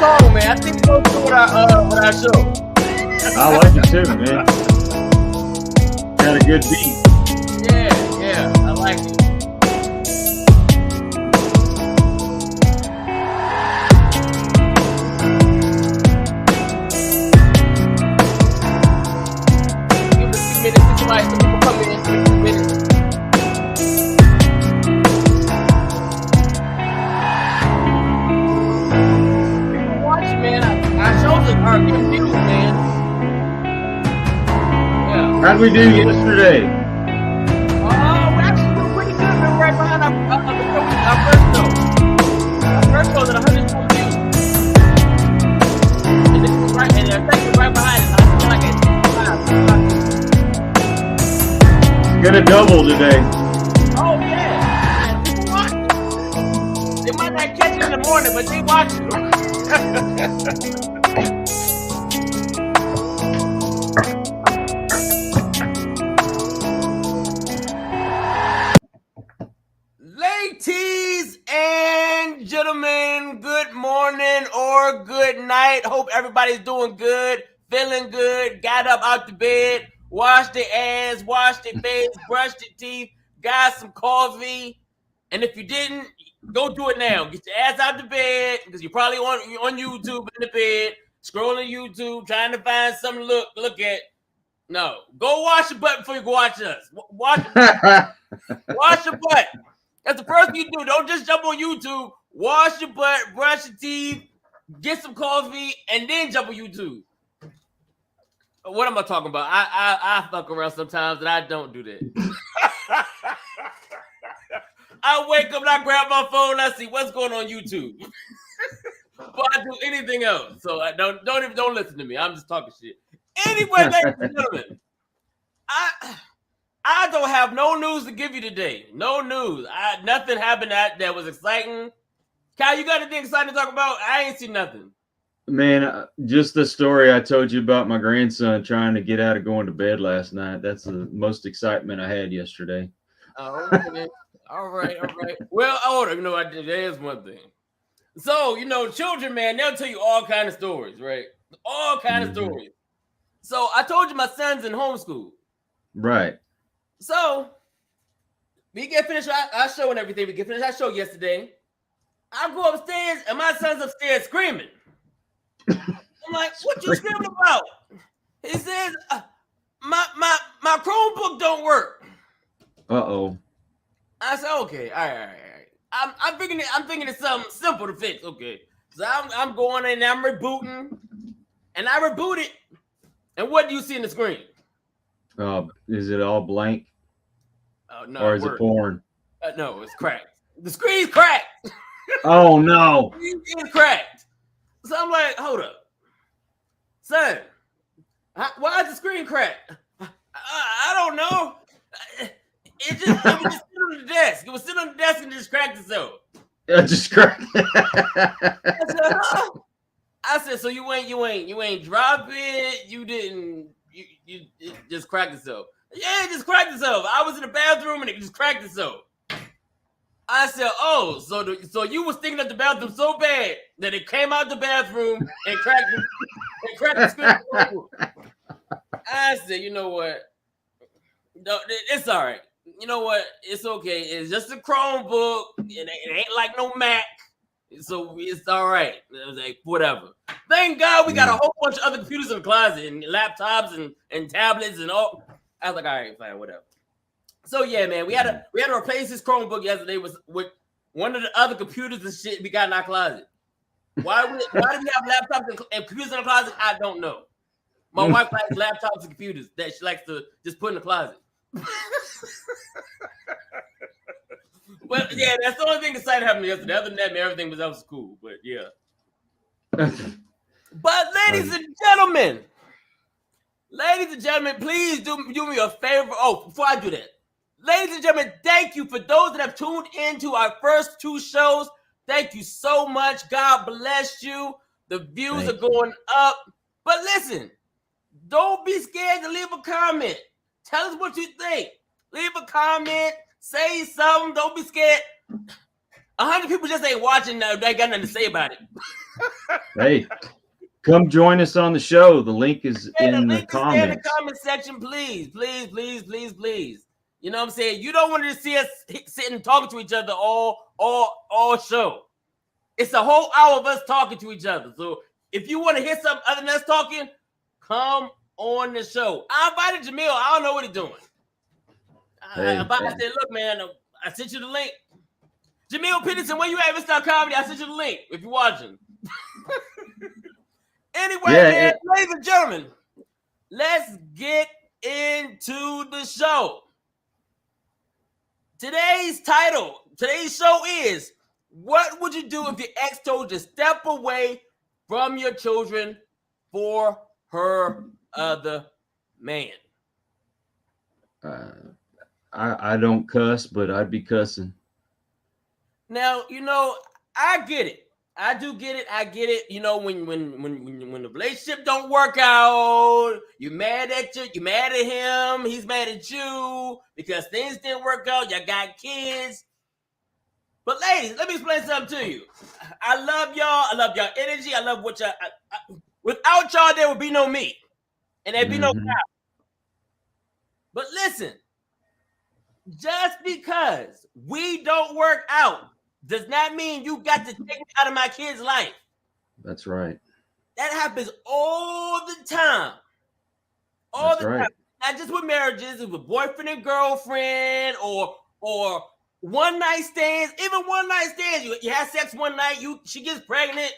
song, man. I think it goes through with our show. I like it too, man. Got a good beat. Yeah, I like it. Give it a few minutes to somebody, some people come in a few minutes. People watching, man. Our shows are getting views, man. Yeah. How'd we do yesterday? We're actually doing pretty good. We're right behind our first show. Our first show is at 100 views. And this is right, and they're second right behind us. I feel like it's Gonna double today. oh yeah. People watching. They might not catch it in the morning, but they watching. Ladies and gentlemen, good morning or good night. Hope everybody's doing good, feeling good, got up out the bed, washed their ass, washed their face, brushed their teeth, got some coffee. And if you didn't, go do it now. Get your ass out the bed because you're probably on YouTube in the bed, scrolling YouTube, trying to find something to look at. No, go wash your butt before you go watch us. Wash your butt. That's the first thing you do. Don't just jump on YouTube. Wash your butt, brush your teeth, get some coffee, and then jump on YouTube. What am I talking about? I fuck around sometimes, and I don't do that. I wake up and I grab my phone and I see what's going on YouTube. Before I do anything else. So I don't listen to me. I'm just talking shit. Anyway, ladies and gentlemen, I don't have no news to give you today. No news. Nothing happened that was exciting. Kyle, you got anything exciting to talk about? I ain't seen nothing. Man, just the story I told you about my grandson trying to get out of going to bed last night. That's the most excitement I had yesterday. Oh, okay. All right. Well, that is one thing. So, children, man, they'll tell you all kind of stories, right? All kind of stories. So I told you my son's in homeschool. Right. So we get finished our show and everything. We get finished our show yesterday. I go upstairs and my son's upstairs screaming. I'm like, what you screaming about? He says, my Chromebook don't work. Uh-oh. I said, okay, all right. I'm thinking it's something simple to fix. Okay. So I'm going in and I'm rebooting. And I reboot it. And what do you see in the screen? Is it all blank? No. Or is it porn? No, it's cracked. The screen's cracked. Oh no. It's cracked. So I'm like, hold up. Son, why is the screen cracked? I don't know. It was just sitting on the desk. It was sitting on the desk and just cracked itself. It just cracked. I said, so you ain't drop it. You didn't. You it just cracked itself. Yeah, it just cracked itself. I was in the bathroom and it just cracked itself. I said, oh, so you was thinking of the bathroom so bad that it came out the bathroom and cracked the screen. I said, you know what? No, it's all right. You know what? It's okay. It's just a Chromebook. It ain't like no Mac. So it's all right. I was like, whatever. Thank God we got a whole bunch of other computers in the closet and laptops and tablets and all. I was like, all right, fine, whatever. So yeah, man, we had to replace this Chromebook yesterday with one of the other computers and shit we got in our closet. Why do we have laptops and computers in the closet? I don't know. My wife likes laptops and computers that she likes to just put in the closet. But yeah, that's the only thing exciting happened yesterday. Other than that, man, everything else was cool. But yeah. But ladies and gentlemen, please do me a favor. Oh, before I do that, ladies and gentlemen, thank you for those that have tuned into our first two shows. Thank you so much. God bless you. The views are going up. But listen, don't be scared to leave a comment. Tell us what you think. Leave a comment. Say something. Don't be scared. 100 people just ain't watching now. They ain't got nothing to say about it. Hey, come join us on the show. The link is Yeah, in the link is there in the comments. comment section, please, please, please, please, please. You know what I'm saying? You don't want to see us sitting talking to each other all show. It's a whole hour of us talking to each other. So if you want to hear something other than us talking, come on the show. I invited Jamil. I don't know what he's doing. I said, look, man, I sent you the link. Jamil Peterson, where you at? Mr. Comedy. I sent you the link if you're watching. Anyway, man, ladies and gentlemen, let's get into the show. Today's show is, what would you do if your ex told you to step away from your children for her other man? I don't cuss, but I'd be cussing. Now, you know, I get it. I do get it. I get it. You know, when the relationship don't work out, you're mad at him. He's mad at you because things didn't work out. Y'all got kids. But ladies, let me explain something to you. I love y'all. I love y'all energy. I love what y'all. Without y'all, there would be no me, and there'd be no God. But listen, just because we don't work out does not mean you got to take me out of my kid's life. That's right. That happens all the time. All the time. Not just with marriages, with boyfriend and girlfriend, or one night stands. Even one night stands. You have sex one night. She gets pregnant.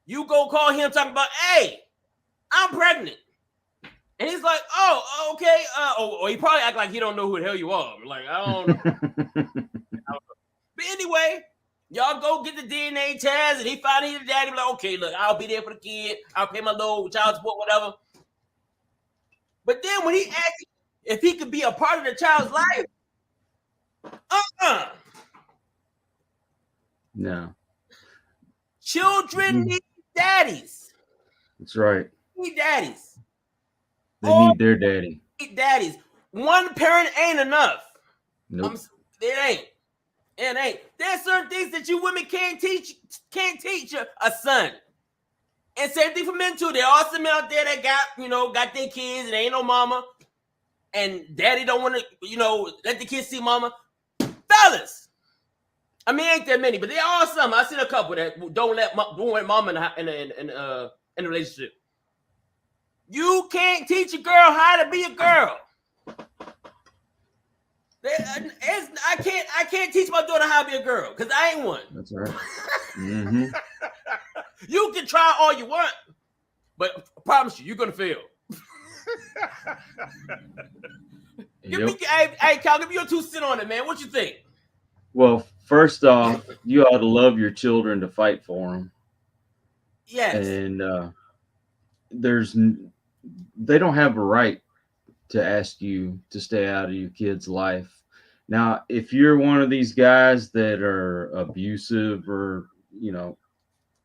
You go call him talking about, hey, I'm pregnant. And he's like, oh, okay. Or he probably act like he don't know who the hell you are. Like, I don't know. But anyway, y'all go get the DNA test, and he finally his daddy be like, okay, look, I'll be there for the kid. I'll pay my little child support, whatever. But then when he asked if he could be a part of the child's life, no. Children need daddies. That's right. Need daddies. They need their daddy. Need daddies. One parent ain't enough. Nope. It ain't. There's certain things that you women can't teach a son. And same thing for men too. There are some men out there that got their kids and ain't no mama. And daddy don't want to, let the kids see mama. Fellas. I mean, ain't that many, but there are some. I've seen a couple that don't want mama in a relationship. You can't teach a girl how to be a girl. I can't teach my daughter how to be a girl because I ain't one. That's right. Mm-hmm. You can try all you want, but I promise you're gonna fail. Hey, Cal, give me your 2 cents on it, man. What you think? Well, first off, you ought to love your children to fight for them. Yes. And they don't have a right to ask you to stay out of your kid's life. Now, if you're one of these guys that are abusive or,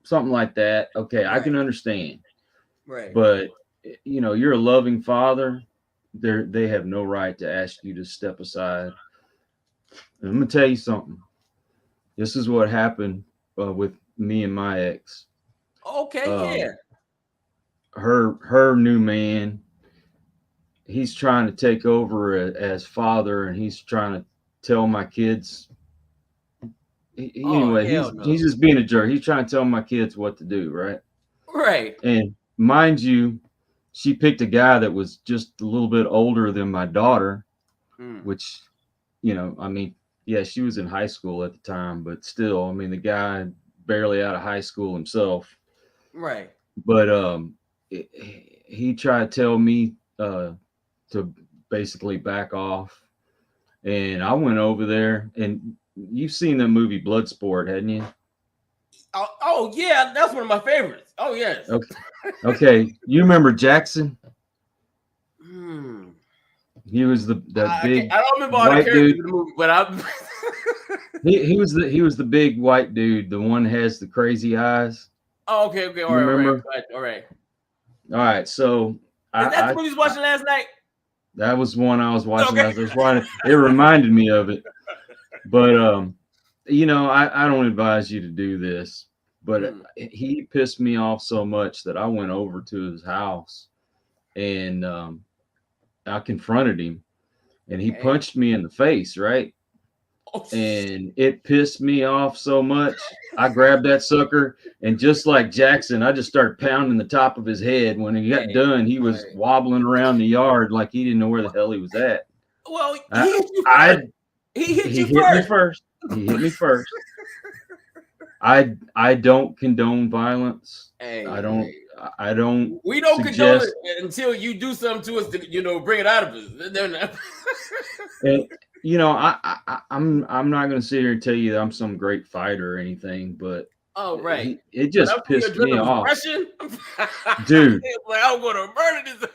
something like that, okay, right. I can understand. Right. But, you're a loving father. They have no right to ask you to step aside. And I'm going to tell you something. This is what happened with me and my ex. Okay, yeah. Her new man, he's trying to take over as father, and he's trying to tell my kids. He's just being a jerk. He's trying to tell my kids what to do, right? Right. And mind you, she picked a guy that was just a little bit older than my daughter, which, she was in high school at the time, but still, the guy barely out of high school himself. Right. But he tried to tell me to basically back off. And I went over there, and you've seen the movie Bloodsport, hadn't you? Oh yeah, that's one of my favorites. Oh yes. Okay. You remember Jackson? He was the big. I don't remember all the characters in the movie, but he was the big white dude, the one that has the crazy eyes. Oh, okay, all right, all right. So that's the movie you was watching last night. That was one I was watching. Okay. It reminded me of it, but I don't advise you to do this. But he pissed me off so much that I went over to his house and I confronted him, and he punched me in the face, right? And it pissed me off so much. I grabbed that sucker, and just like Jackson, I just started pounding the top of his head. When he got done, he was wobbling around the yard like he didn't know where the hell he was at. Well, he hit you first. He hit me first. He hit me first. I don't condone violence. I don't. We don't condone it until you do something to us to, bring it out of us. And, I'm not going to sit here and tell you that I'm some great fighter or anything, but it just pissed me off, dude. Like, I'm going to murder this.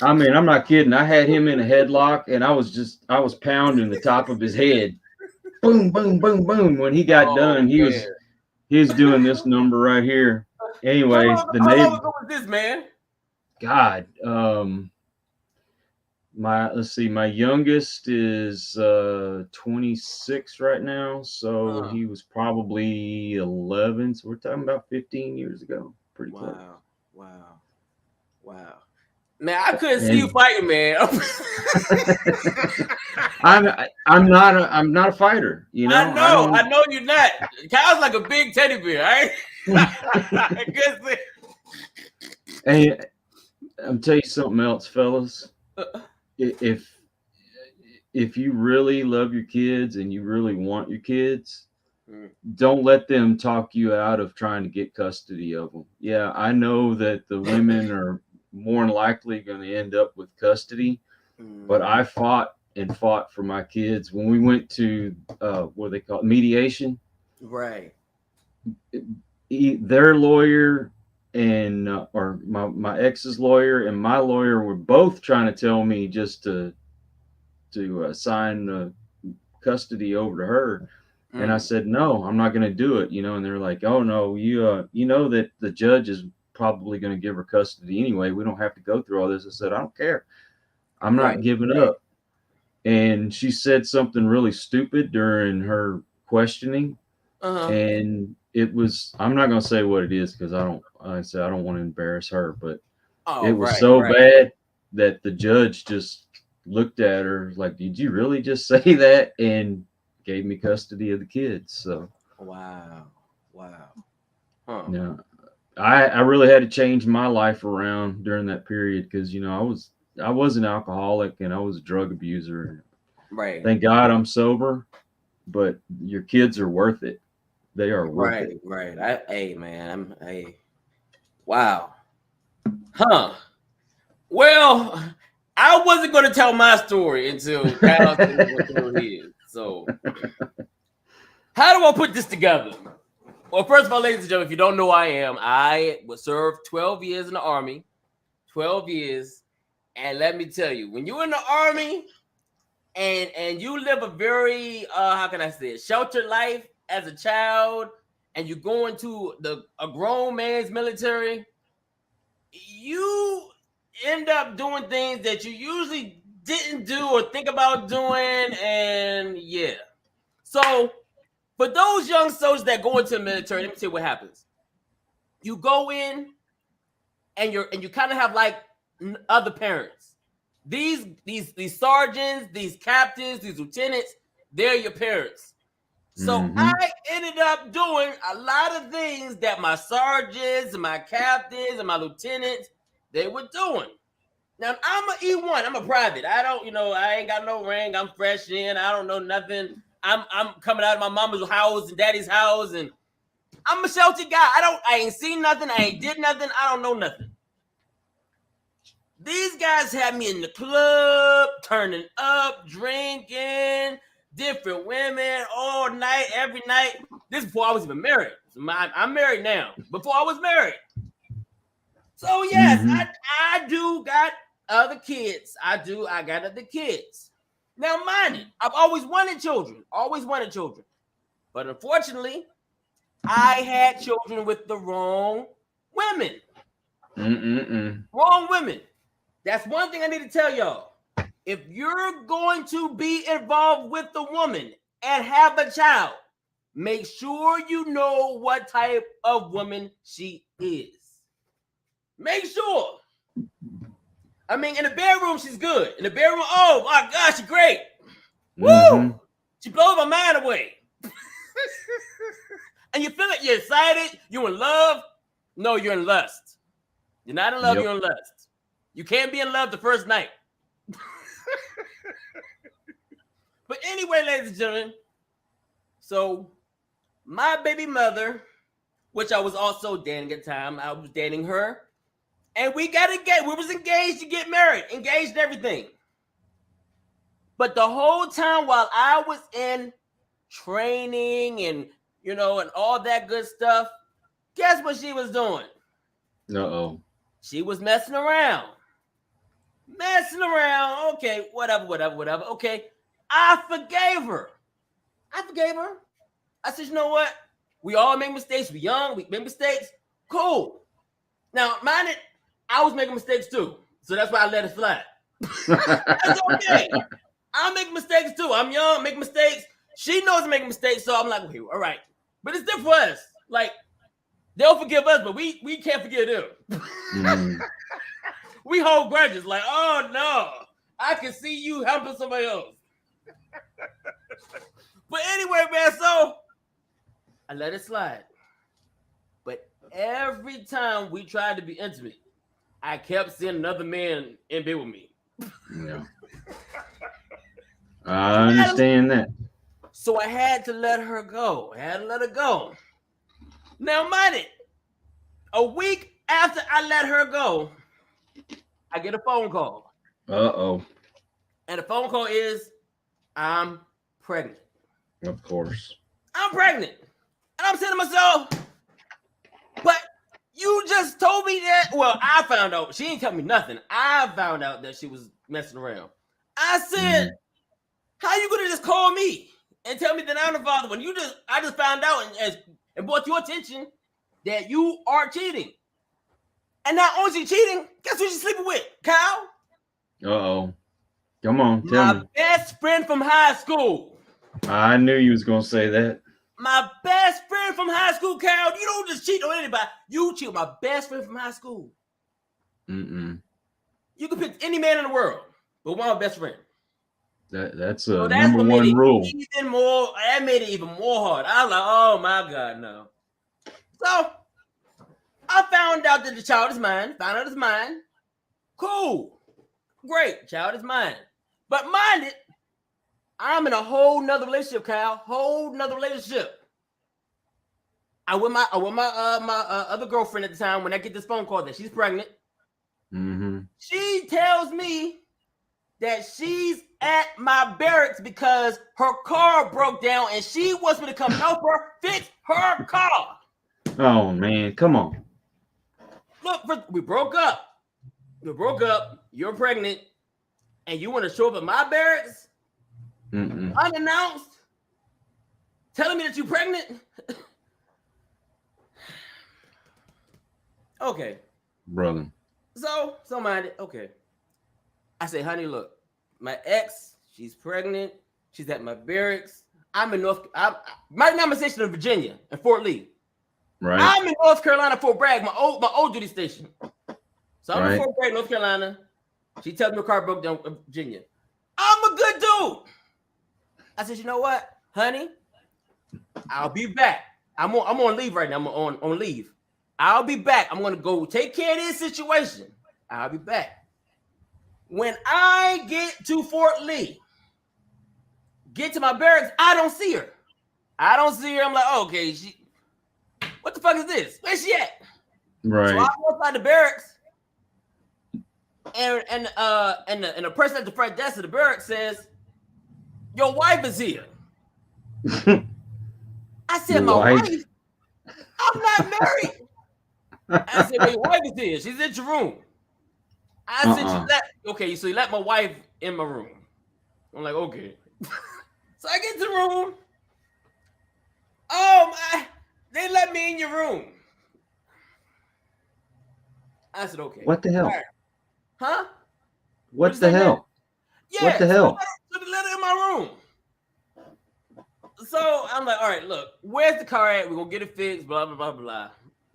I mean, I'm not kidding. I had him in a headlock, and I was pounding the top of his head. Boom, boom, boom, boom. When he got done, he was doing this number right here. Anyway, the neighbor. How long ago was this, man? God, my youngest is 26 right now, so he was probably 11. So we're talking about 15 years ago. Pretty close. Wow. Man, I couldn't see you fighting, man. I'm not a fighter, you know. I know you're not. Kyle's like a big teddy bear, right? Hey, I'm tell you something else, fellas. If you really love your kids and you really want your kids, don't let them talk you out of trying to get custody of them. Yeah, I know that the women are more than likely going to end up with custody, but I fought for my kids when we went to what they call it, mediation. Right. Their lawyer and or my ex's lawyer and my lawyer were both trying to tell me just to sign custody over to her, and I said no, I'm not going to do it. And they're like, oh no, you know that the judge is probably going to give her custody anyway. We don't have to go through all this. I said, I don't care. I'm not giving up. And she said something really stupid during her questioning. And it was, I'm not going to say what it is because I don't want to embarrass her, but it was bad that the judge just looked at her like, did you really just say that? And gave me custody of the kids. So, wow. Yeah. I really had to change my life around during that period because I was an alcoholic and I was a drug abuser. Right. Thank God I'm sober, but your kids are worth it. They are worth it. Right. Wow. Huh. Well, I wasn't going to tell my story until Kyle went through his. So, how do I put this together? Well, first of all, ladies and gentlemen, if you don't know who I am, I was served 12 years in the Army. 12 years. And let me tell you, when you're in the Army and you live a very, how can I say it, sheltered life as a child, and you go into a grown man's military, you end up doing things that you usually didn't do or think about doing. And yeah. So, for those young soldiers that go into the military, let me tell you what happens. You go in and you kind of have like other parents. These sergeants, these captains, these lieutenants, they're your parents. So I ended up doing a lot of things that my sergeants and my captains and my lieutenants, they were doing. Now I'm an E1, I'm a private. I ain't got no rank. I'm fresh in. I don't know nothing. I'm coming out of my mama's house and daddy's house, and I'm a sheltered guy. I ain't seen nothing. I ain't did nothing. I don't know nothing. These guys had me in the club, turning up, drinking, different women all night, every night. This before I was even married. I'm married now. Before I was married. So yes, I do got other kids. I got other kids. Now, mind you, I've always wanted children. But unfortunately, I had children with the wrong women. Wrong women. That's one thing I need to tell y'all. If you're going to be involved with the woman and have a child, make sure you know what type of woman she is. Make sure. I mean, in the bedroom, she's good. In the bedroom, oh my gosh, she's great. Mm-hmm. Woo! She blows my mind away. And you feel it, you're excited, you're in love. No, you're in lust. You're not in love, Yep. you're in lust. You can't be in love the first night. But anyway, ladies and gentlemen, so my baby mother, which I was also dating at the time, I was dating her, and we got engaged. We was engaged to get married, engaged and everything. But the whole time while I was in training and, you know, and all that good stuff, guess what she was doing? Uh-oh. She was messing around. Messing around. Okay, whatever. Okay, I forgave her. I said, you know what? We all make mistakes. We young. We make mistakes. Cool. Now, mind it, I was making mistakes too. So that's why I let it slide. That's okay. I make mistakes too. I'm young, make mistakes. She knows I'm making mistakes. So I'm like, okay, all right. But it's different for us. Like, they'll forgive us, but we can't forgive them. Mm. We hold grudges. Like, oh no, I can see you helping somebody else. But anyway, man, so I let it slide. But every time we tried to be intimate, I kept seeing another man in bed with me. Yeah. I understand that. So I had to let her go. Now, mind it, a week after I let her go, I get a phone call. Uh-oh. And the phone call is, I'm pregnant. Of course. I'm pregnant. And I'm saying to myself, but you just told me that. Well, I found out. She didn't tell me nothing. I found out that she was messing around. I said, how you gonna just call me and tell me that I'm the father when I just found out and brought to your attention that you are cheating. And not only is she cheating, guess who she's sleeping with? Kyle? Uh-oh. Come on, tell My me. best friend from high school. I knew you was going to say that. My best friend from high school, Kyle. You don't just cheat on anybody. You cheat on my best friend from high school. Mm-mm. You can pick any man in the world, but one of my best friend. That's So number one rule. That made it even more hard. I was like, oh my God, no. So I found out that the child is mine. Found out it's mine. Cool. Great. Child is mine. But mind it, I'm in a whole nother relationship, Kyle. Whole nother relationship. I with my other girlfriend at the time when I get this phone call that she's pregnant. Mm-hmm. She tells me that she's at my barracks because her car broke down and she wants me to come help her fix her car. Oh, man. Come on. Look, we broke up. You're pregnant. And you want to show up at my barracks? Mm-mm. Unannounced? Telling me that you're pregnant? Okay. Brother. So mind it. Okay. I say, honey, look, my ex, she's pregnant. She's at my barracks. I'm in right now I'm stationed in Virginia, in Fort Lee. Right. I'm in North Carolina, Fort Bragg, my old duty station. So I'm in Right. Fort Bragg, North Carolina. She tells me her car broke down in Virginia. I'm a good dude. I said, you know what, honey? I'll be back. I'm on leave right now. I'm on leave. I'll be back. I'm gonna go take care of this situation. I'll be back. When I get to Fort Lee, get to my barracks, I don't see her. I'm like, oh, okay, what the fuck is this? Where's she at? Right. So I go outside the barracks, and the person at the front desk of the barracks says, your wife is here. I said, my wife? I'm not married. I said, well, your wife is here. She's in your room. I said, so you let my wife in my room. I'm like, okay. So I get to the room. Oh, they let me in your room. I said, okay. What the hell? Right. Huh? What the hell? Yeah, what the hell? So they let her in my room. So I'm like, all right, look, where's the car at? We're gonna get it fixed, blah, blah, blah, blah.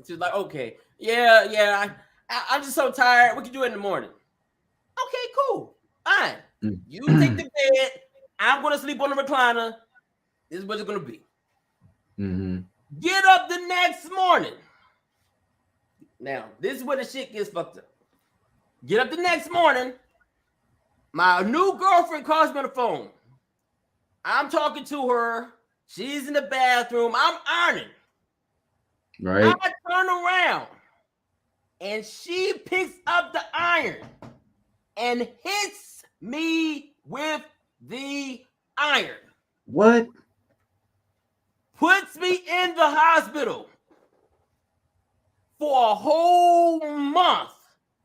She's like, okay, yeah, I'm just so tired. We can do it in the morning. Okay, cool. Fine. You take the bed. I'm gonna sleep on the recliner. This is what it's gonna be. Mm-hmm. Get up the next morning. Now, this is where the shit gets fucked up. Get up the next morning. My new girlfriend calls me on the phone. I'm talking to her. She's in the bathroom. I'm ironing. Right. I turn around and she picks up the iron and hits me with the iron. What? Puts me in the hospital for a whole month.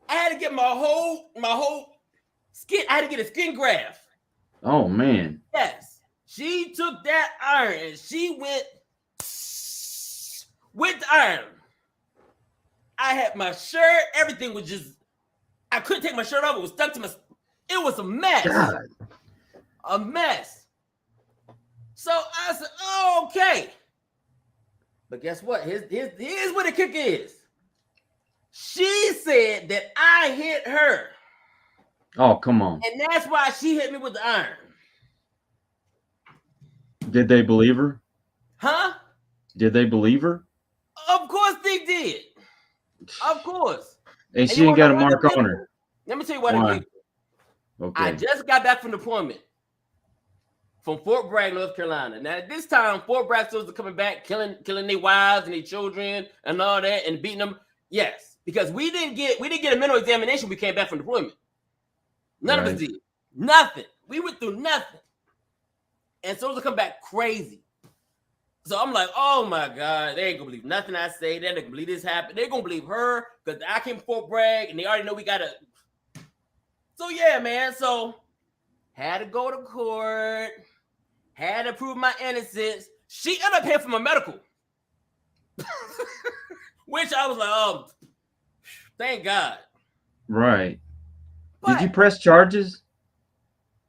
I had to get my whole skin. I had to get a skin graft. Oh man. Yes. She took that iron and she went with the iron. I had my shirt, everything was just, I couldn't take my shirt off. It was stuck to my, it was a mess. God. A mess. So I said, oh, okay. But guess what? Here's what the kick is. She said that I hit her. Oh, come on. And that's why she hit me with the iron. Did they believe her? Huh? Did they believe her? Of course they did. Of course. And she ain't got a mark on her. Let me tell you what Why? it is. Okay. I just got back from deployment from Fort Bragg, North Carolina. Now, at this time, Fort Bragg soldiers are coming back, killing their wives and their children and all that, and beating them. Yes, because we didn't get a mental examination. We came back from deployment. None of us did. Nothing. We went through nothing. And soldiers come back crazy. So I'm like, oh my God, they ain't gonna believe nothing I say. They're not gonna believe this happened. They're gonna believe her because I came from Fort Bragg and they already know we gotta. So yeah, man. So had to go to court, had to prove my innocence. She ended up paying for my medical. Which I was like, oh, thank God. Right. But did you press charges?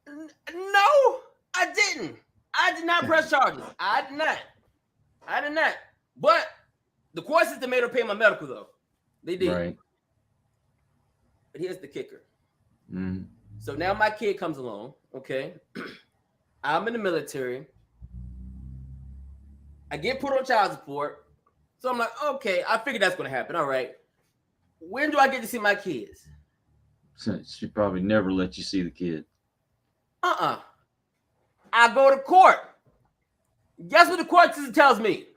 No, I didn't. I did not press charges. I did not. But the court system made her pay my medical, though. They did. Right. But here's the kicker. Mm. So now my kid comes along, okay? I'm in the military. I get put on child support. So I'm like, okay, I figured that's going to happen. All right. When do I get to see my kids? She probably never let you see the kid. I go to court. Guess what the court system tells me?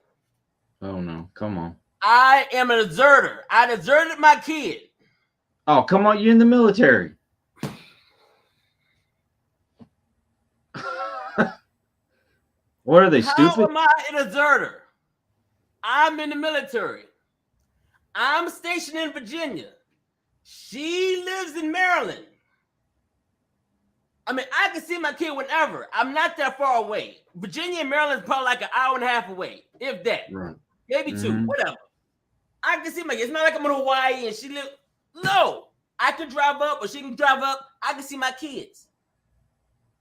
Oh, no. Come on. I am a deserter. I deserted my kid. Oh, come on. You're in the military. What are they, stupid? How am I a deserter? I'm in the military. I'm stationed in Virginia. She lives in Maryland. I mean, I can see my kid whenever. I'm not that far away. Virginia and Maryland is probably like an hour and a half away, if that. Right. Maybe two, whatever. I can see my kid. It's not like I'm in Hawaii and she lives. No, I can drive up or she can drive up. I can see my kids.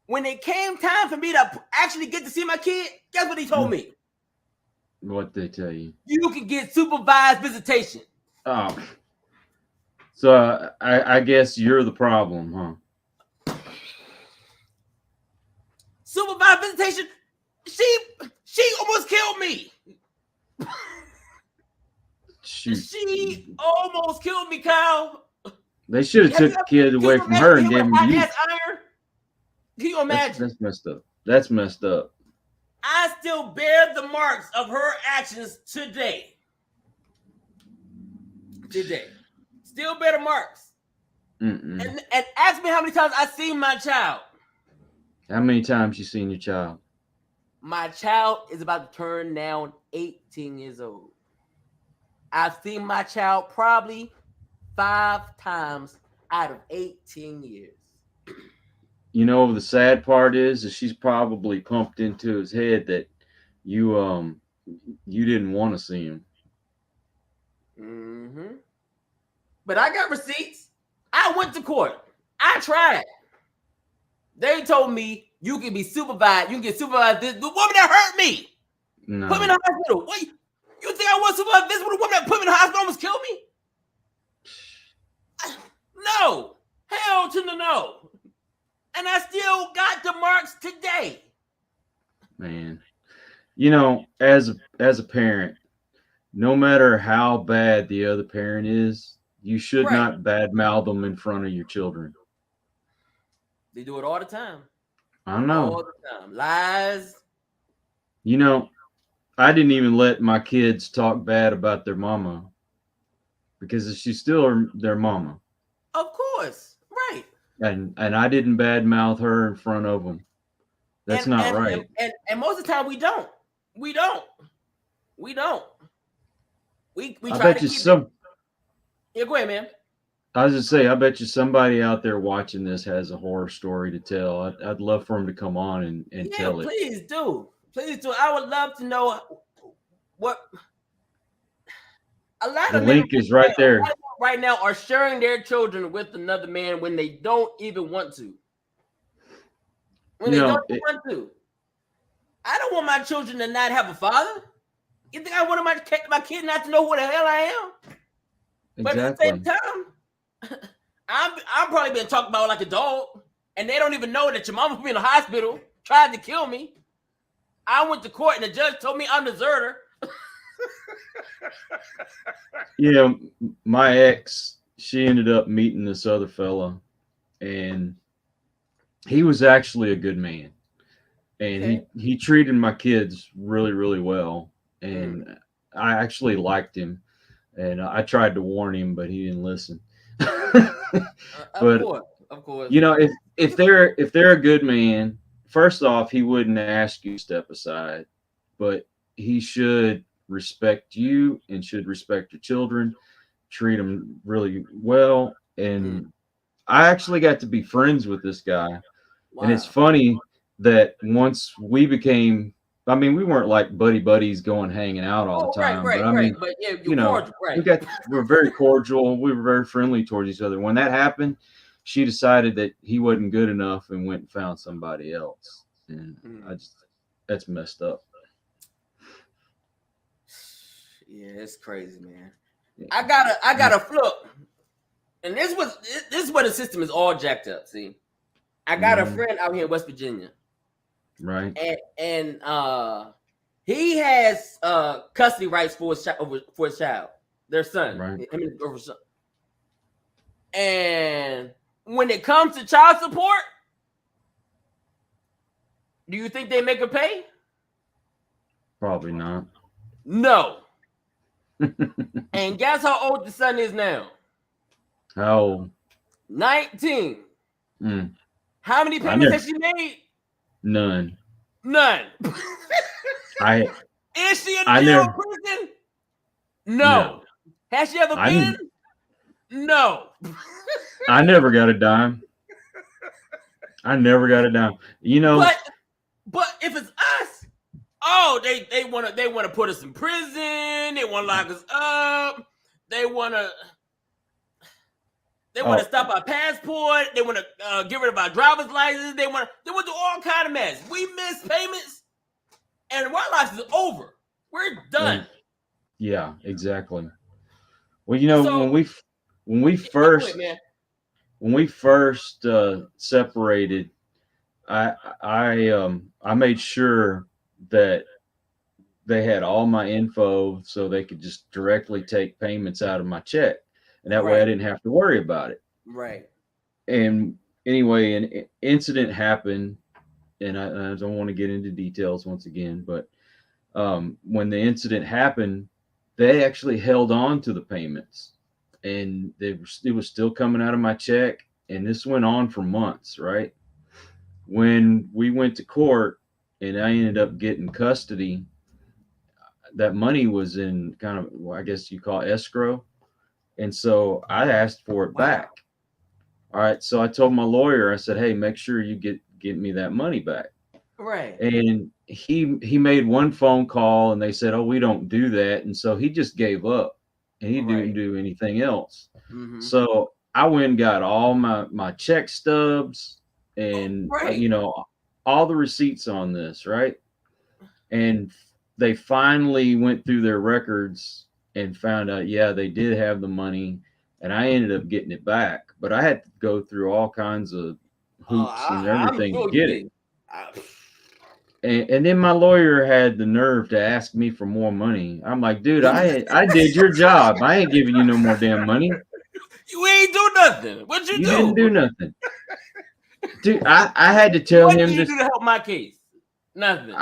When it came time for me to actually get to see my kid, guess what he told me? What they tell you? You can get supervised visitation. Oh. So I guess you're the problem, huh? Supervised visitation. She almost killed me. Shoot. She almost killed me, Kyle. They should have took the kid away from her and gave him to you. Iron? Can you imagine? That's messed up. That's messed up. I still bear the marks of her actions today. Still bear the marks. And ask me how many times I've seen my child. How many times you seen your child? My child is about to turn now 18 years old. I've seen my child probably 5 times out of 18 years. You know, the sad part is that she's probably pumped into his head that you didn't want to see him. But I got receipts. I went to court. I tried. They told me You can be supervised. You can get supervised. The woman that hurt me, No. put me in the hospital. What? You think I want to supervise this with a woman that put me in the hospital almost killed me? No. Hell to the no. And I still got the marks today. Man, as a parent, no matter how bad the other parent is, you should not badmouth them in front of your children. They do it all the time. I know. All the time. Lies. I didn't even let my kids talk bad about their mama because she's still their mama. Of course. Right. And I didn't badmouth her in front of them. That's not right. And most of the time we don't. We try to keep it. Yeah, go ahead, man. I was just say, I bet you somebody out there watching this has a horror story to tell. I'd love for them to come on and tell it. Please do. Please do. I would love to know what a lot of the link is right there. Right now are sharing their children with another man when they don't even want to. When they don't want to. I don't want my children to not have a father. You think I want my kid not to know who the hell I am? Exactly. But at the same time, I'm probably being talked about like a dog, and they don't even know that your mama put me in the hospital, tried to kill me. I went to court, and the judge told me I'm deserter. My ex, she ended up meeting this other fella, and he was actually a good man, and he treated my kids really, really well, and I actually liked him, and I tried to warn him, but he didn't listen. But of course, if they're a good man, first off, he wouldn't ask you to step aside, but he should respect you and should respect your children, treat them really well. And I actually got to be friends with this guy. Wow. And it's funny that once we became, we weren't like buddies going hanging out all the time. Right. But we're very cordial. We were very friendly towards each other. When that happened, she decided that he wasn't good enough and went and found somebody else. And that's messed up. Yeah, it's crazy, man. I got a flip. And this is where the system is all jacked up. See, I got a friend out here in West Virginia. Right. And he has custody rights for his child, their son. Right. Over son. And when it comes to child support, do you think they make her pay? Probably not. No. And guess how old the son is now? How old? 19. How many payments has she made? None. Is she in jail or prison? No. Has she ever been? No. I never got a dime. But if it's us, they want to put us in prison. They want to lock us up. They want to stop our passport. They want to get rid of our driver's license. They want to do all kind of mess. We miss payments, and our life is over. We're done. Yeah, exactly. Well, when we first separated, I made sure that they had all my info so they could just directly take payments out of my check. And that way I didn't have to worry about it. Right. And anyway, an incident happened, and I don't want to get into details once again, but when the incident happened, they actually held on to the payments, and it was still coming out of my check. And this went on for months, right? When we went to court and I ended up getting custody, that money was in kind of, I guess you call escrow. And so I asked for it back. All right. So I told my lawyer, I said, hey, make sure you get me that money back. Right. And he made one phone call and they said, oh, we don't do that. And so he just gave up and he didn't do anything else. Mm-hmm. So I went and got all my check stubs and, all the receipts on this, right? And they finally went through their records and found out, yeah, they did have the money, and I ended up getting it back. But I had to go through all kinds of hoops and I'm everything to sure you get it. did. And then my lawyer had the nerve to ask me for more money. I'm like, dude, I did your job. I ain't giving you no more damn money. You ain't do nothing. What you You do? didn't do nothing. Dude, I had to tell What him did you this. do to help my case? Nothing.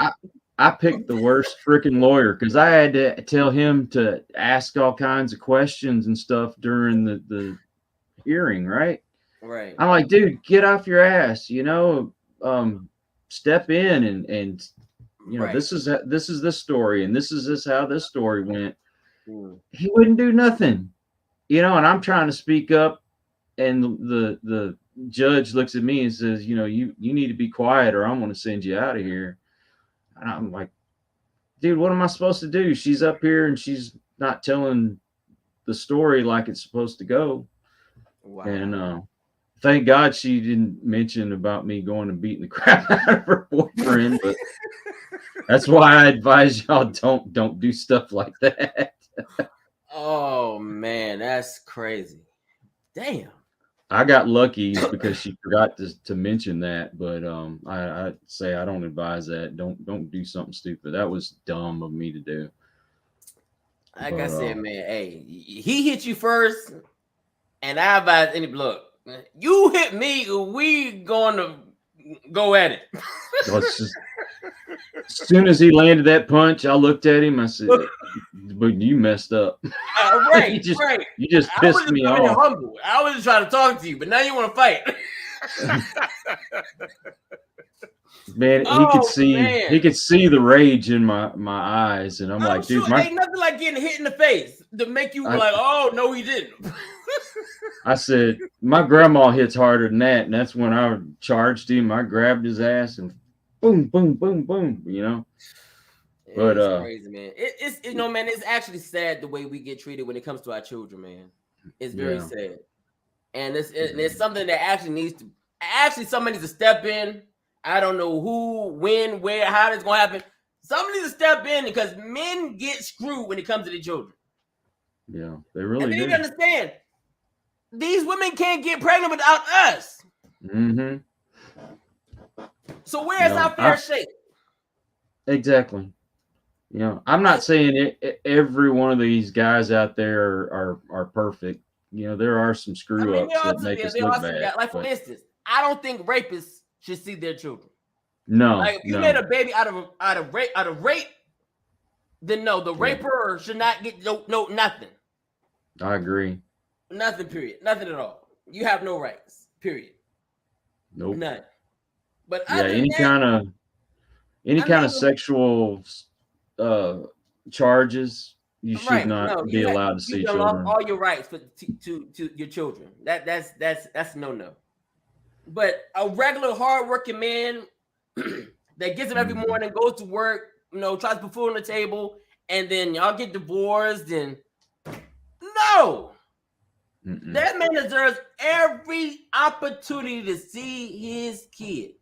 I picked the worst freaking lawyer because I had to tell him to ask all kinds of questions and stuff during the hearing, right? Right. I'm like, dude, get off your ass, step in and Right. this is this story and this is how this story went. Mm. He wouldn't do nothing, and I'm trying to speak up, and the judge looks at me and says, you need to be quiet or I'm going to send you out of here. And I'm like, dude, what am I supposed to do? She's up here and she's not telling the story like it's supposed to go. Wow. And thank God she didn't mention about me going and beating the crap out of her boyfriend. But that's why I advise y'all don't do stuff like that. Oh man, that's crazy. Damn. I got lucky because she forgot to mention that, but I say I don't advise that. Don't do something stupid. That was dumb of me to do. Like I said, man, hey, he hit you first, and I advise any look. You hit me, we going to go at it. As soon as he landed that punch, I looked at him. I said, "But you messed up. Right, you just pissed me off." Humble. I was just trying to talk to you, but now you want to fight. Man, he could see the rage in my eyes, and I'm like, dude, ain't nothing like getting hit in the face to make you like, oh no, he didn't. I said, my grandma hits harder than that, and that's when I charged him. I grabbed his ass and boom, boom, boom, boom. But it's crazy, man. It's man, it's actually sad the way we get treated when it comes to our children, man. It's very sad, and it's something that actually somebody needs to step in. I don't know who, when, where, how it's gonna happen. Somebody needs to step in because men get screwed when it comes to their children. Yeah, they really and do. You understand? These women can't get pregnant without us. Mm-hmm. So where's our fair shake? Exactly. I'm not saying every one of these guys out there are perfect. There are some screw ups that make us look bad. Like for instance, I don't think rapists should see their children. No, like if you made a baby out of rape, then no, the raper should not get no nothing. I agree. Nothing. Period. Nothing at all. You have no rights. Period. Nope. None. But any kind of sexual charges, you should not be allowed to see children. All your rights to your children. That's no. But a regular hardworking man that gets up every morning, goes to work, tries to put food on the table, and then y'all get divorced, and no. Mm-mm. That man deserves every opportunity to see his kid.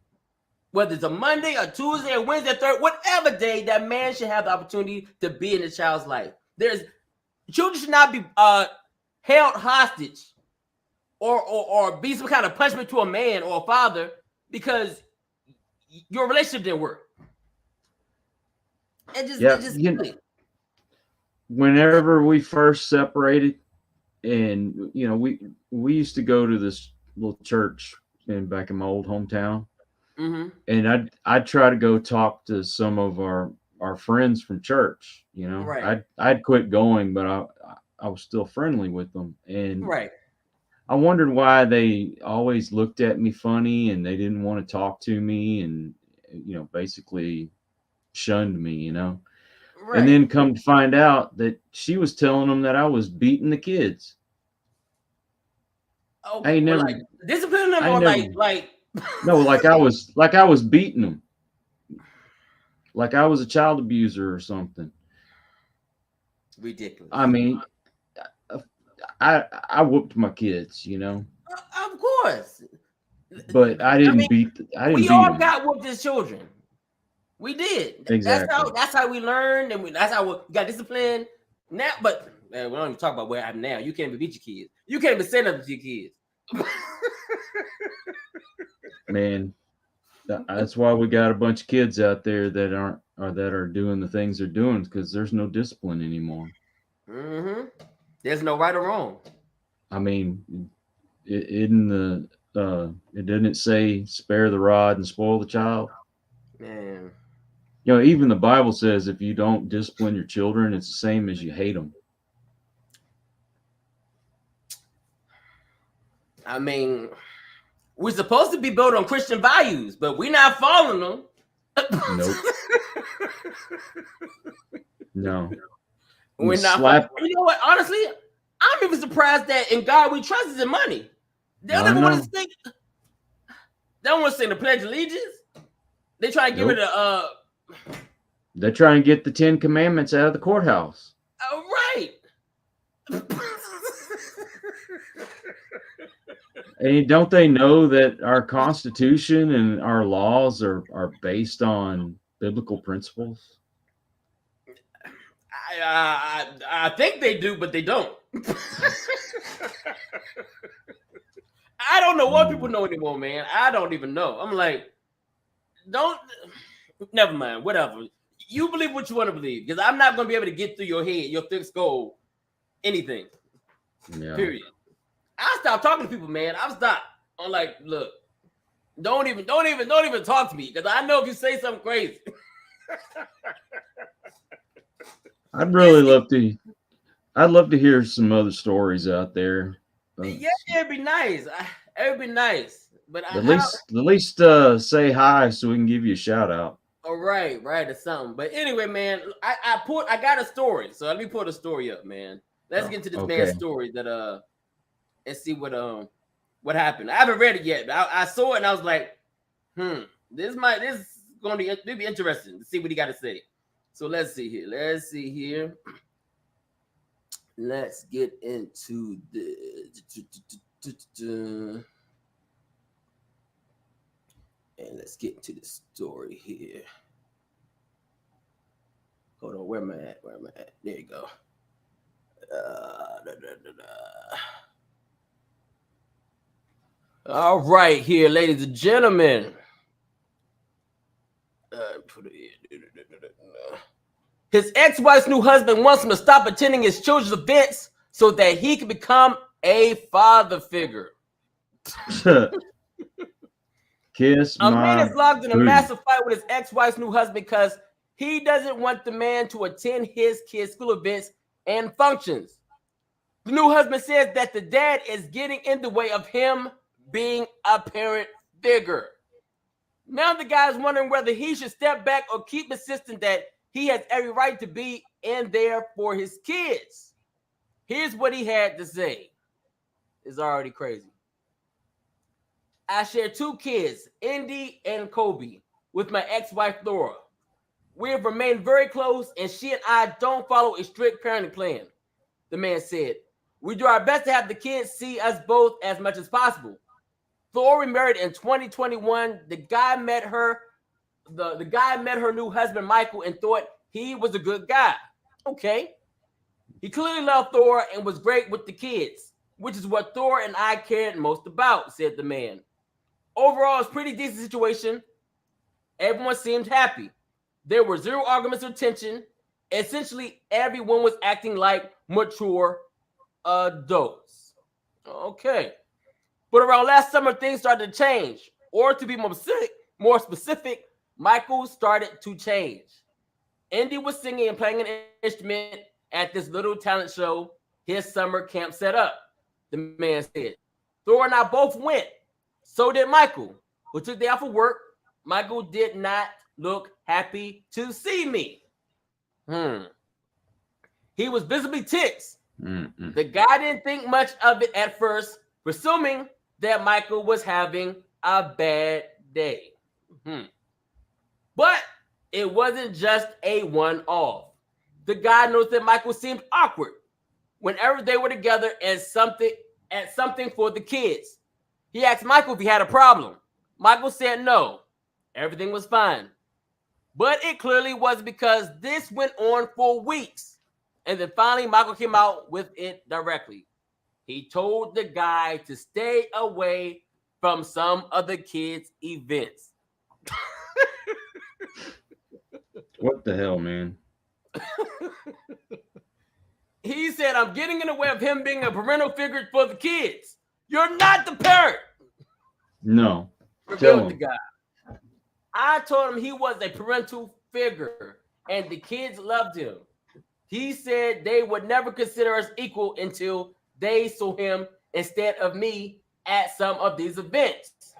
Whether it's a Monday, a Tuesday, a Wednesday, a Thursday, whatever day, that man should have the opportunity to be in the child's life. Children should not be held hostage or be some kind of punishment to a man or a father because your relationship didn't work. Whenever we first separated, and we used to go to this little church back in my old hometown. Mm-hmm. And I'd try to go talk to some of our friends from church. Right. I'd quit going, but I was still friendly with them. And right. I wondered why they always looked at me funny and they didn't want to talk to me and basically shunned me. Right. And then come to find out that she was telling them that I was beating the kids. Oh, I never disciplining them or like no, like I was beating them, like I was a child abuser or something. Ridiculous. I mean, I whooped my kids, Of course. But I didn't beat. We all got whooped as children. We did. Exactly. That's how we learned, and that's how we got disciplined. Now, but man, we don't even talk about where I'm now. You can't even beat your kids. You can't even say nothing to your kids. Man, that's why we got a bunch of kids out there that aren't or that are doing the things they're doing because there's no discipline anymore. Mm-hmm. There's no right or wrong. I mean, it didn't say spare the rod and spoil the child. Man, you know, even the Bible says if you don't discipline your children, it's the same as you hate them. I mean, we're supposed to be built on Christian values, but we're not following them. Nope. No. We're not. You know what? Honestly, I'm even surprised that in God we trust is in money. They don't even want to sing. They don't want to sing the Pledge of Allegiance. They try to give it a. They're trying to get the 10 Commandments out of the courthouse. Oh, right. And don't they know that our Constitution and our laws are based on biblical principles? I think they do, but they don't. I don't know what people know anymore, man. I don't even know. I'm like, never mind, whatever. You believe what you want to believe, because I'm not going to be able to get through your head, your thick skull, anything. Yeah. Period. I stopped talking to people, man. I've stopped. I'm like, look, don't even talk to me, because I know if you say something crazy. I'd love to hear some other stories out there. Yeah, it'd be nice. It'd be nice. But at least say hi so we can give you a shout out. Oh, right, or something. But anyway, man, I got a story. So let me pull the story up, man. Let's get into this man's story that and see what happened. I haven't read it yet, but I saw it and I was like, this is gonna be interesting to see what he got to say. So let's see here. Let's get into and let's get into the story here. Hold on, where am I at? There you go. All right, here, ladies and gentlemen. His ex-wife's new husband wants him to stop attending his children's events so that he can become a father figure. Kiss a man is locked in a massive fight with his ex-wife's new husband because he doesn't want the man to attend his kids' school events and functions. The new husband says that the dad is getting in the way of him being a parent figure. Now the guy's wondering whether he should step back or keep insisting that he has every right to be in there for his kids. Here's what he had to say. It's already crazy. I share 2 kids, Indy and Kobe, with my ex-wife, Laura. We have remained very close, and she and I don't follow a strict parenting plan, the man said. We do our best to have the kids see us both as much as possible. Thor remarried in 2021. The guy met her new husband, Michael, and thought he was a good guy. Okay. He clearly loved Thor and was great with the kids, which is what Thor and I cared most about, said the man. Overall, it's a pretty decent situation. Everyone seemed happy. There were 0 arguments or tension. Essentially, everyone was acting like mature adults. Okay. But around last summer, things started to change. Or to be more specific, Michael started to change. Indy was singing and playing an instrument at this little talent show his summer camp set up, the man said. Thor and I both went. So did Michael, who took the day off of work. Michael did not look happy to see me. He was visibly tense. The guy didn't think much of it at first, presuming that Michael was having a bad day. But it wasn't just a one-off. The guy noticed that Michael seemed awkward whenever they were together and something for the kids. He asked Michael if he had a problem. Michael said no. Everything was fine. But it clearly was because this went on for weeks. And then finally, Michael came out with it directly. He told the guy to stay away from some of the kids' events. What the hell, man? He said, I'm getting in the way of him being a parental figure for the kids. You're not the parent. No. Revealed the guy. I told him he was a parental figure and the kids loved him. He said they would never consider us equal until they saw him instead of me at some of these events.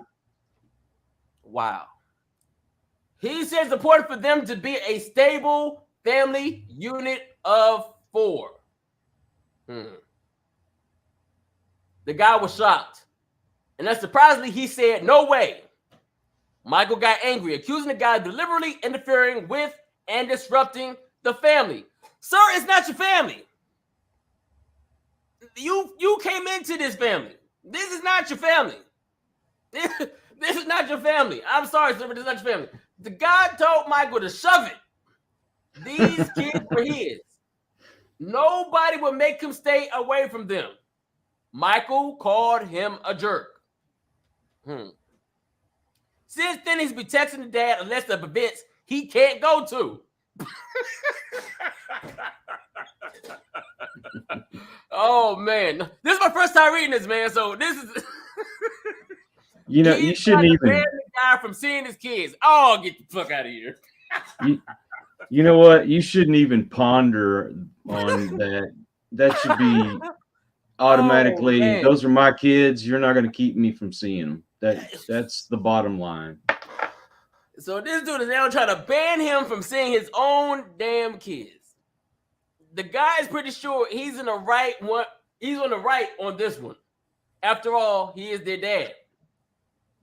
Wow. He says it's important for them to be a stable family unit of 4. The guy was shocked. And then surprisingly, he said, no way. Michael got angry, accusing the guy of deliberately interfering with and disrupting the family. Sir, it's not your family. You came into this family. This is not your family. This is not your family. I'm sorry, sir, but this is not your family. The guy told Michael to shove it. These kids were his. Nobody would make him stay away from them. Michael called him a jerk. Since then, he's been texting the dad a list of events he can't go to. Oh, man. This is my first time reading this, man. So this is... You know, you shouldn't even... ban the guy from seeing his kids. Oh, get the fuck out of here. You know what? You shouldn't even ponder on that. That should be automatically, those are my kids. You're not going to keep me from seeing them. That's the bottom line. So this dude is now trying to ban him from seeing his own damn kids. The guy is pretty sure he's in the right one. He's on the right on this one. After all, he is their dad.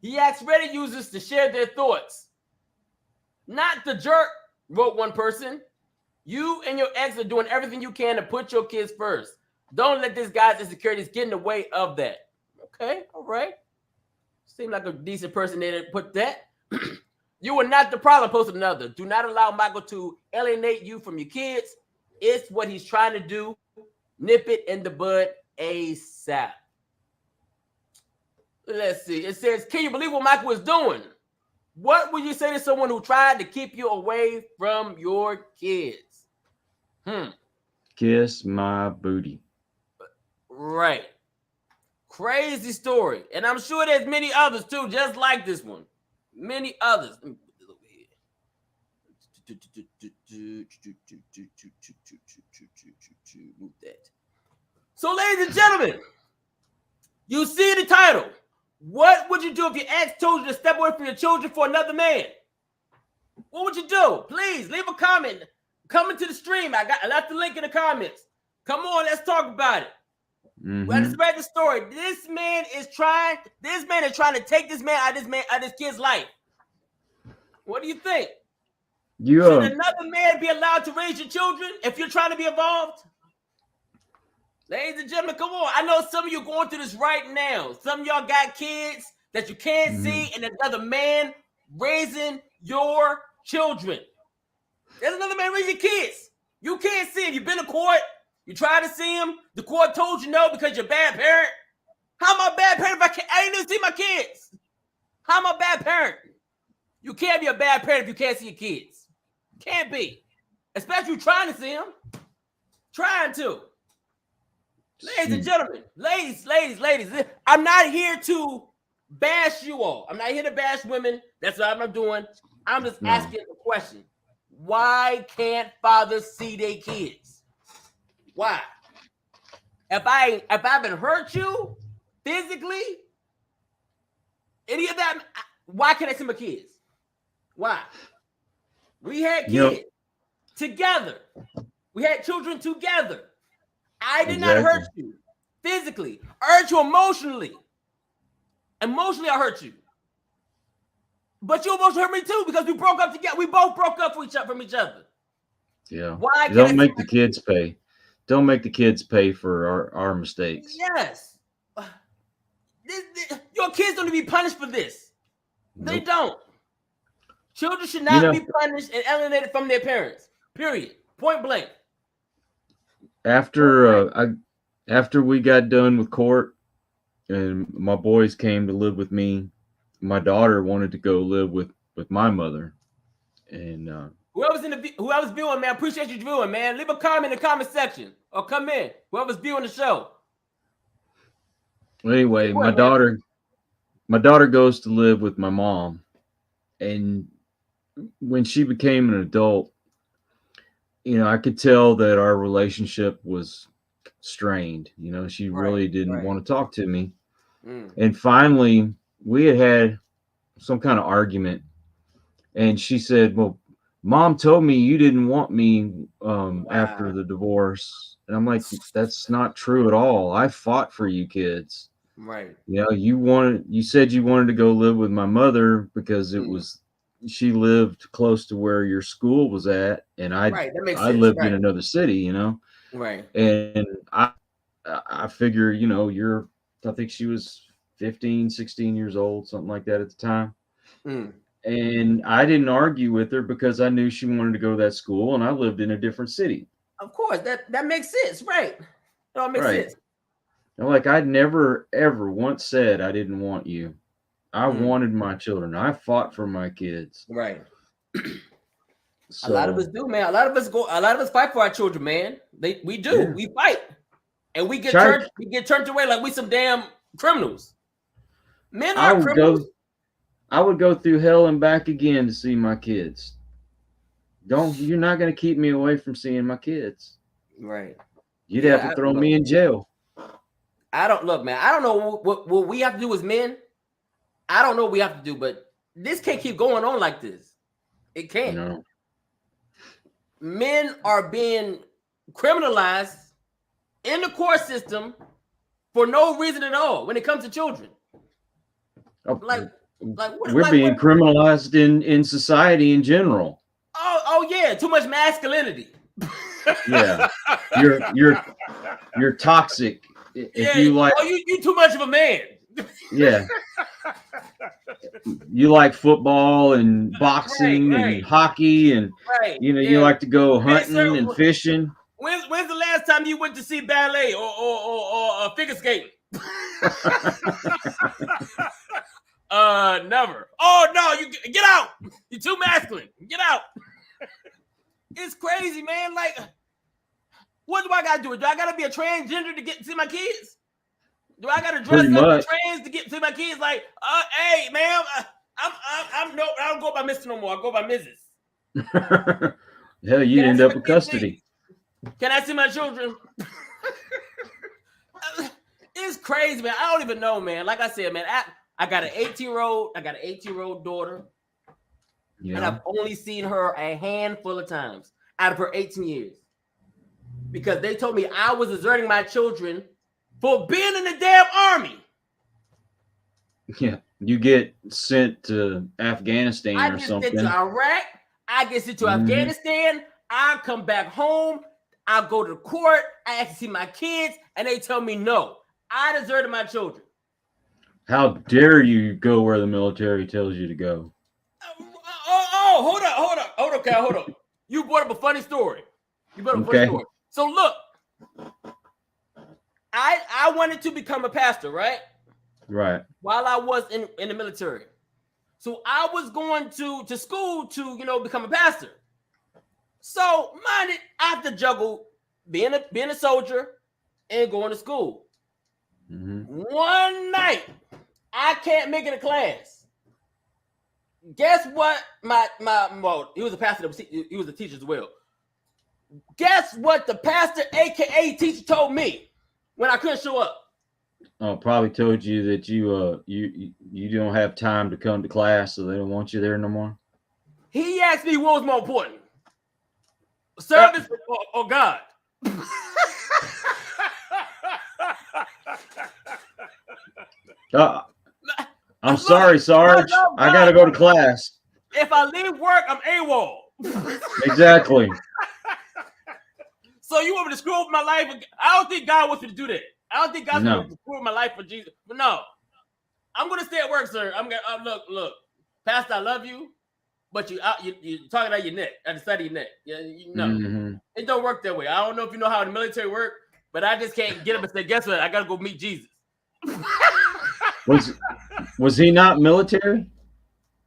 He asked Reddit users to share their thoughts. Not the jerk, wrote one person. You and your ex are doing everything you can to put your kids first. Don't let this guy's insecurities get in the way of that. Okay, all right. Seemed like a decent person there to put that. You are not the problem, posted another. Do not allow Michael to alienate you from your kids. It's what he's trying to do. Nip it in the bud ASAP. Let's see. It says, can you believe what Michael was doing? What would you say to someone who tried to keep you away from your kids? Kiss my booty. Right. Crazy story. And I'm sure there's many others too, just like this one. Many others. Let me put this over here. Move that. So, ladies and gentlemen, you see the title. What would you do if your ex told you to step away from your children for another man? What would you do? Please leave a comment. Come into the stream. I left the link in the comments. Come on, let's talk about it. Let's spread the story. This man is trying to take this man out of this kid's life. What do you think? Should another man be allowed to raise your children if you're trying to be involved? Ladies and gentlemen, come on. I know some of you going through this right now. Some of y'all got kids that you can't see, and there's another man raising your children. There's another man raising your kids. You can't see him. You've been to court. You try to see him. The court told you no because you're a bad parent. How am I a bad parent if I ain't even see my kids? How am I a bad parent? You can't be a bad parent if you can't see your kids. Can't be. Especially trying to see them. Trying to. Ladies and gentlemen, ladies, I'm not here to bash you all. I'm not here to bash women. That's what I'm doing. I'm just asking a question. Why can't fathers see their kids? Why? If I haven't hurt you physically, any of that, why can't I see my kids? Why? We had kids together. We had children together. I did not hurt you physically. I hurt you emotionally. Emotionally, I hurt you. But you emotionally hurt me too because we broke up together. We both broke up from each other. Yeah. Why? Don't make the kids pay. Don't make the kids pay for our mistakes. Yes. Your kids don't need to be punished for this. Nope. They don't. Children should not be punished and alienated from their parents. Period. Point blank. After we got done with court and my boys came to live with me, my daughter wanted to go live with my mother. And whoever's viewing, man, appreciate you viewing, man. Leave a comment in the comment section or come in. Whoever's viewing the show. Anyway, my daughter goes to live with my mom, and when she became an adult, you know, I could tell that our relationship was strained. You know, she really didn't want to talk to me. And finally, we had some kind of argument, and she said, "Well, Mom told me you didn't want me after the divorce." And I'm like, "That's not true at all. I fought for you kids." Right. You know, you said you wanted to go live with my mother because she lived close to where your school was at, and I lived in another city, you know. Right. And I figure, you know, I think she was 15, 16 years old, something like that at the time. And I didn't argue with her because I knew she wanted to go to that school, and I lived in a different city. Of course, that makes sense, right? That all makes sense. And like, I'd never ever once said I didn't want you. I wanted my children. I fought for my kids. Right. So, a lot of us do, man. A lot of us fight for our children, man. We do. Yeah. We fight, and we get turned away like we some damn criminals. Men are criminals. I would go through hell and back again to see my kids. You're not going to keep me away from seeing my kids. Right. You'd have to throw me in jail. I don't know what we have to do as men. I don't know what we have to do, but this can't keep going on like this. It can't. No. Men are being criminalized in the court system for no reason at all when it comes to children. We're being criminalized in society in general. Oh yeah, too much masculinity. Yeah, you're toxic. If you too much of a man. Yeah. You like football and boxing and hockey and you like to go hunting and fishing. When's the last time you went to see ballet or figure skating? Never. Oh no, you get out. You're too masculine. Get out. It's crazy, man. Like, what do I gotta do? Do I gotta be a transgender to get to see my kids? Do I gotta dress up trans to get to my kids? Like, hey, ma'am, I don't go by Mr. no more. I go by Mrs. Hell, you'd end up with custody. Can I see my children? It's crazy, man. I don't even know, man. Like I said, man, I got an 18-year-old daughter, and I've only seen her a handful of times out of her 18 years because they told me I was deserting my children for being in the damn army. Yeah, you get sent to Afghanistan or something. I get sent to Iraq. I get sent to Afghanistan. I come back home. I go to court. I ask to see my kids, and they tell me no. I deserted my children. How dare you go where the military tells you to go? Hold up. You brought up a funny story. So look, I wanted to become a pastor, right? Right. While I was in the military. So I was going to school to, become a pastor. So I have to juggle being a soldier and going to school. One night, I can't make it to class. Guess what? He was a pastor. He was a teacher as well. Guess what the pastor, aka teacher, told me when I couldn't show up? Oh, probably told you that you don't have time to come to class, so they don't want you there no more. He asked me what was more important, service or God. I'm sorry, Sarge. I gotta go to class. If I leave work, I'm AWOL. Exactly. So you want me to screw up my life? I don't think God wants me to do that. I don't think God's going to screw up my life for Jesus. But no, I'm gonna stay at work, sir. I'm gonna look, Pastor, I love you, but you talking out your neck, at the side of your neck. Yeah, It don't work that way. I don't know if you know how the military work, but I just can't get up and say, guess what? I gotta go meet Jesus. Was he not military?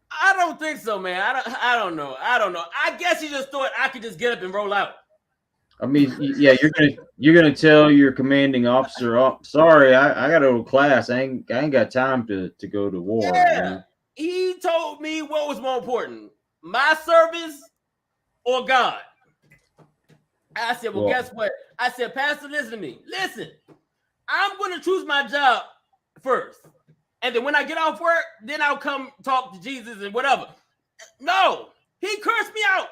I don't think so, man. I don't know. I guess he just thought I could just get up and roll out. I mean, yeah, you're gonna tell your commanding officer, "Oh, sorry, I got to go to class. I ain't got time to go to war." Yeah, man. He told me what was more important, my service or God. I said, well, guess what? I said, Pastor, listen to me. Listen, I'm gonna choose my job first, and then when I get off work, then I'll come talk to Jesus and whatever. No, he cursed me out.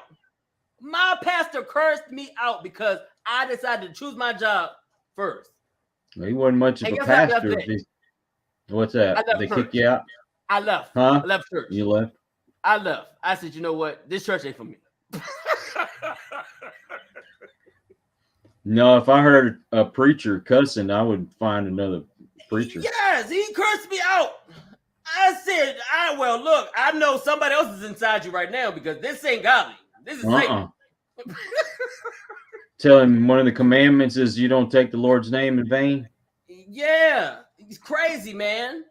My pastor cursed me out because I decided to choose my job first. Well, he wasn't much of a pastor. What's that? They kick you out? I left. Huh? I left church. You left? I left. I said, you know what? This church ain't for me. No, if I heard a preacher cussing, I would find another preacher. Yes, he cursed me out. I said, look, I know somebody else is inside you right now because this ain't godly. This is Satan. Tell him one of the commandments is you don't take the Lord's name in vain. Yeah, he's crazy, man.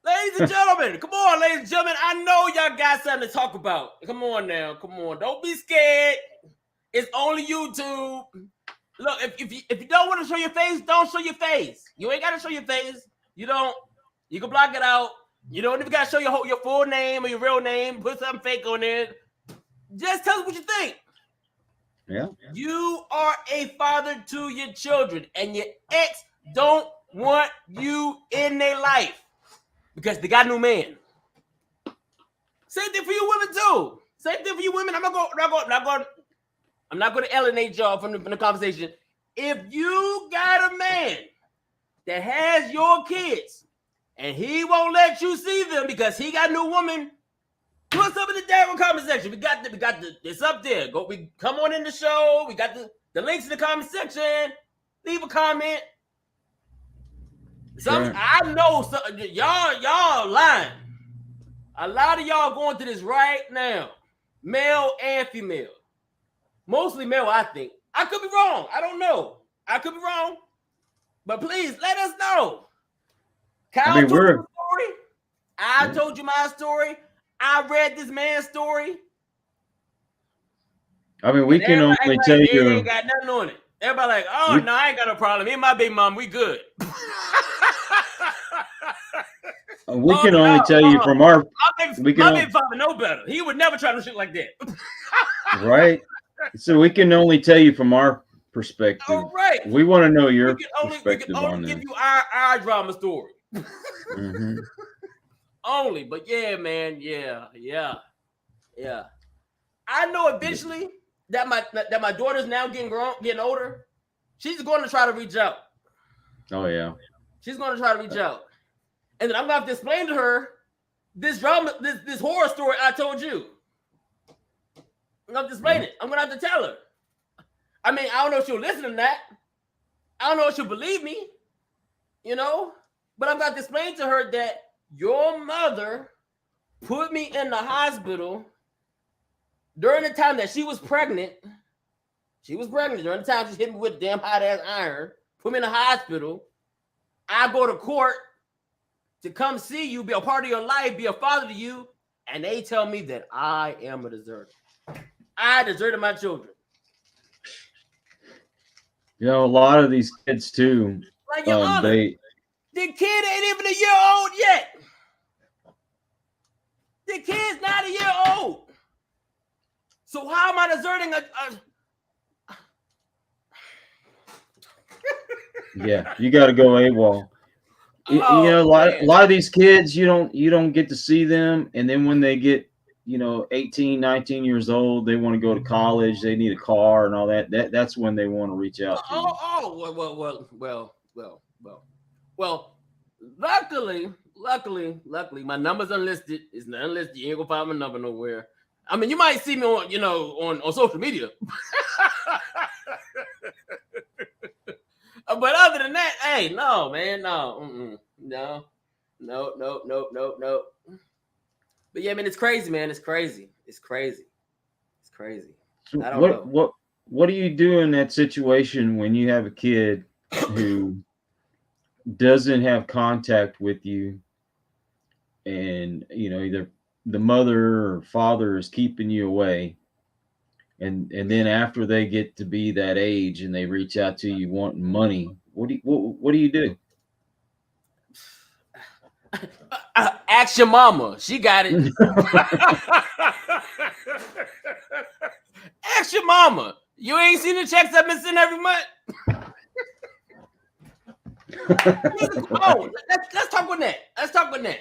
Ladies and gentlemen, come on, ladies and gentlemen. I know y'all got something to talk about. Come on now, come on. Don't be scared. It's only YouTube. Look, if you don't want to show your face, don't show your face. You ain't got to show your face. You don't. You can block it out. You don't even got to show your full name or your real name. Put something fake on it. Just tell us what you think. Yeah. You are a father to your children, and your ex don't want you in their life because they got a new man. Same thing for you women too. Same thing for you women. I'm not going to alienate y'all from the conversation. If you got a man that has your kids and he won't let you see them because he got a new woman, put some in the damn comment section. We got it's up there. We come on in the show. We got the links in the comment section. Leave a comment. I know y'all lying. A lot of y'all going through this right now, male and female. Mostly male, I think. I could be wrong. I don't know. I could be wrong. But please let us know. Kyle told you the story. I told you my story. I read this man's story. I mean, we can only tell you. Ain't got nothing on it. Everybody like, no, I ain't got no problem. Me and my big mom, we good. We can only tell you from our. My big father know better. He would never try to shit like that. Right. So we can only tell you from our perspective. All right. We want to know your perspective on this. We can only give you our drama story. Mm-hmm. Only, but yeah, man, yeah. I know eventually that my daughter's now getting older. She's going to try to reach out. Oh yeah. She's going to try to reach out, and then I'm going to have to explain to her this drama, this horror story I told you. I'm going to explain it. I'm going to have to tell her. I mean, I don't know if she'll listen to that. I don't know if she'll believe me. But I'm going to explain to her that your mother put me in the hospital during the time that she was pregnant. She was pregnant during the time she hit me with damn hot ass iron. Put me in the hospital. I go to court to come see you, be a part of your life, be a father to you, and they tell me that I am a deserter. I deserted my children. A lot of these kids too. Like your honor, the kid ain't even a year old yet. The kid's not a year old. So how am I deserting a Yeah, you got to go AWOL. A lot of these kids, you don't get to see them, and then when they get 18, 19 years old, they want to go to college, they need a car and all that. That's when they want to reach out to you. Well, luckily, my number's unlisted. It's not unlisted. You ain't gonna find my number nowhere. I mean, you might see me on social media. But other than that, hey, no, man, no. No. But yeah, man, it's crazy, man. It's crazy. It's crazy. It's crazy. So I don't know. what do you do in that situation when you have a kid who doesn't have contact with you, and either the mother or father is keeping you away, and then after they get to be that age and they reach out to you wanting money, what do you do? Ask your mama. She got it. Ask your mama. You ain't seen the checks I've been sending every month. Oh, let's talk with that. Let's talk with that.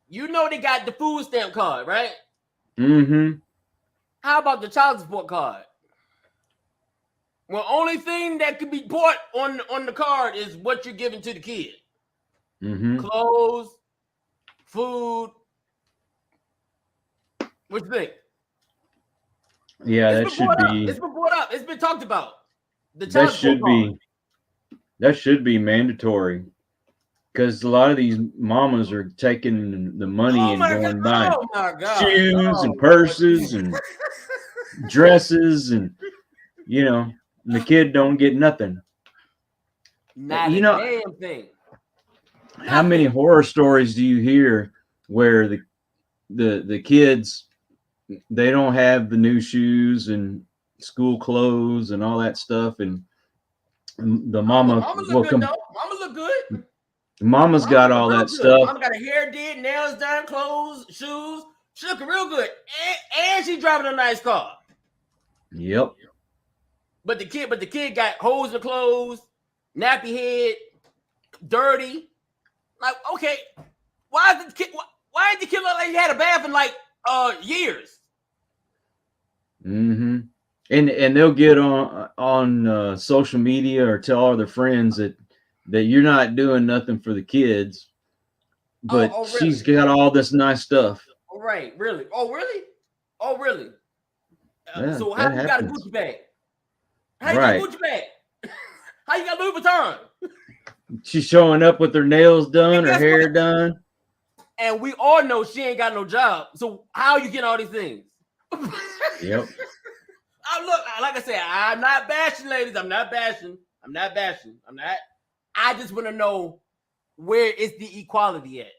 You know they got the food stamp card, right? Mm-hmm. How about the child support card? Well, only thing that could be bought on the card is what you're giving to the kid. Mm-hmm. Clothes, food. What you think? Yeah, that should be. It's been brought up. It's been talked about. That should be mandatory, because a lot of these mamas are taking the money and going buying shoes and purses and dresses, and the kid don't get nothing. Not a damn thing. How many horror stories do you hear where the kids, they don't have the new shoes and school clothes and all that stuff, and the mama look good, though. Mama look good. Mama's got all that stuff. Mama got her hair did, nails done, clothes, shoes. She looking real good, and she driving a nice car. Yep. But the kid got holes in the clothes, nappy head, dirty. Like, okay, why did the kid look like he had a bath in like years? Mm-hmm. And they'll get on social media or tell all their friends that you're not doing nothing for the kids, but really? She's got all this nice stuff. Oh, right, really? Oh, really? Yeah, so how you got a Gucci bag? How you got a Gucci bag? How you got Louis Vuitton? She's showing up with her nails done, her hair done. And we all know she ain't got no job. So how you getting all these things? Yep. Look, like I said, I'm not bashing, ladies. I'm not bashing. I just want to know, where is the equality at?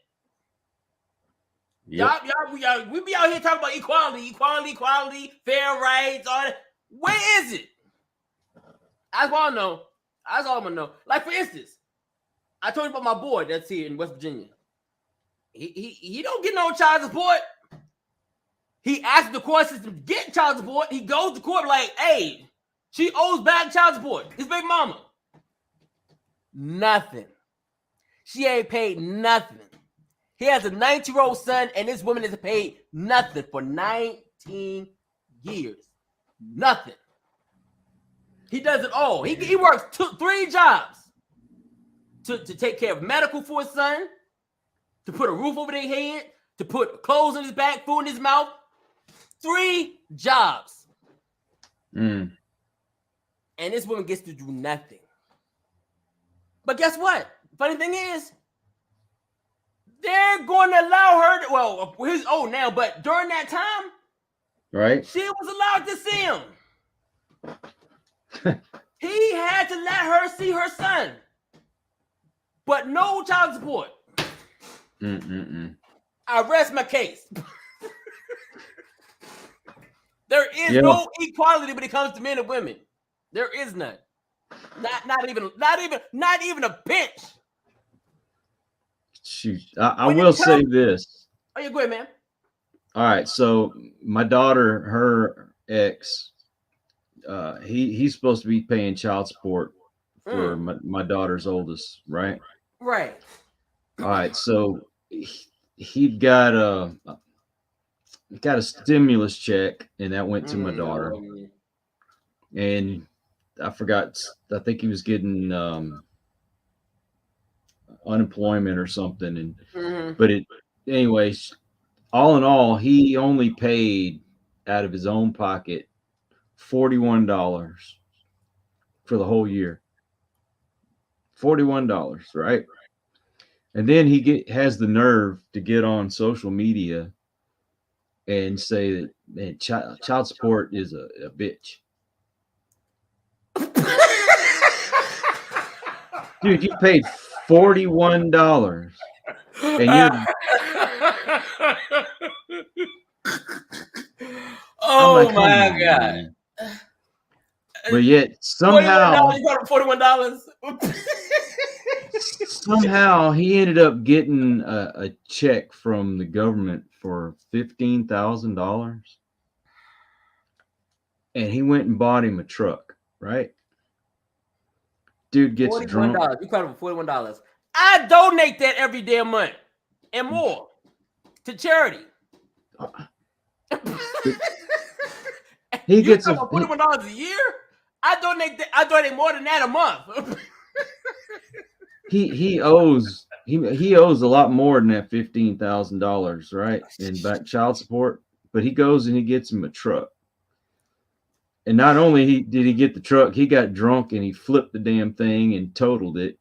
Yep. Y'all, we be out here talking about equality, fair rights, all that. Where is it? That's all I know. That's all I'm gonna know. Like, for instance, I told you about my boy that's here in West Virginia. He don't get no child support. He asked the court system to get child support. He goes to court like, hey, she owes back child support. His baby mama. Nothing. She ain't paid nothing. He has a 19-year-old son, and this woman has paid nothing for 19 years. Nothing. He does it all. He works 3 jobs to take care of medical for his son, to put a roof over their head, to put clothes in his back, food in his mouth. 3 jobs. And this woman gets to do nothing. But guess what? Funny thing is, they're going to allow her to, well, he's old now, but during that time, right, she was allowed to see him. He had to let her see her son, but no child support. I rest my case. There is no equality when it comes to men and women. There is none. Not even a pinch. Shoot, I will say this. Oh, yeah, go ahead, man. All right, so my daughter, her ex, he's supposed to be paying child support for my daughter's oldest, right? Right. All right, so he got a stimulus check, and that went to my daughter. And I forgot. I think he was getting unemployment or something. And but anyways, all in all, he only paid out of his own pocket $41 for the whole year. $41, right? And then he has the nerve to get on social media and say that man, child support is a bitch. Dude, you paid $41 and you're oh like, my on, God. man. But yet somehow he ended up getting a check from the government for $15,000, and he went and bought him a truck. Right, dude gets drunk. $41. You caught him for $41. I donate that every damn month and more to charity. He gets $41 a year. I donate more than that a month. he owes a lot more than that $15,000, right, in back child support. But he goes and he gets him a truck. And not only did he get the truck, he got drunk and he flipped the damn thing and totaled it.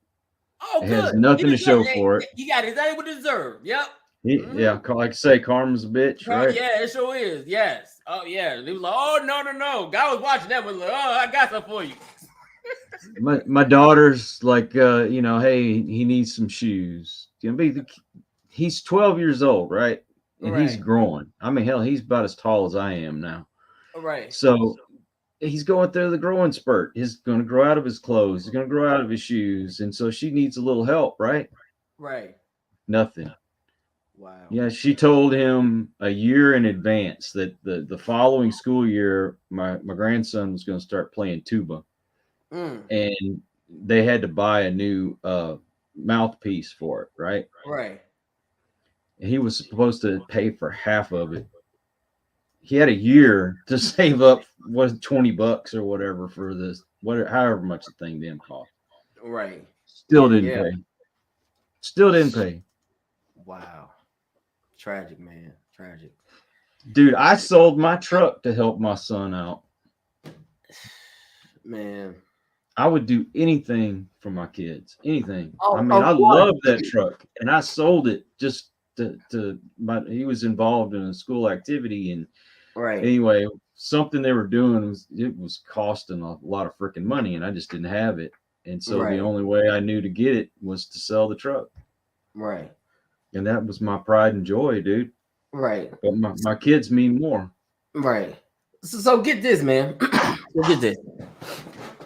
Oh, it good. Has nothing to show for it. He got exactly what he deserved. Yep. Yeah, like I say, karma's a bitch, right? Yeah, it sure is. Yes. Oh, yeah. He was like, oh, no. God was watching that. Was like, oh, I got something for you. my daughter's like, hey, he needs some shoes. He's 12 years old, right? And he's growing. I mean, hell, he's about as tall as I am now. Right. So he's going through the growing spurt. He's going to grow out of his clothes. He's going to grow out of his shoes. And so she needs a little help, right? Right. Nothing. Wow. Yeah, she told him a year in advance that the following school year, my grandson was going to start playing tuba. And they had to buy a new mouthpiece for it, right? Right. And he was supposed to pay for half of it. He had a year to save up $20 or whatever for this, however much the thing then cost. Right. Still didn't pay. Still didn't pay. Wow. Tragic, man. Tragic. Dude, I sold my truck to help my son out. Man. I would do anything for my kids. Anything. Oh, I mean, I love that truck. And I sold it just he was involved in a school activity. And anyway, something they were doing was costing a lot of freaking money, and I just didn't have it. And so the only way I knew to get it was to sell the truck. Right. And that was my pride and joy, dude. Right. But my kids mean more. Right. So get this, man. Get this.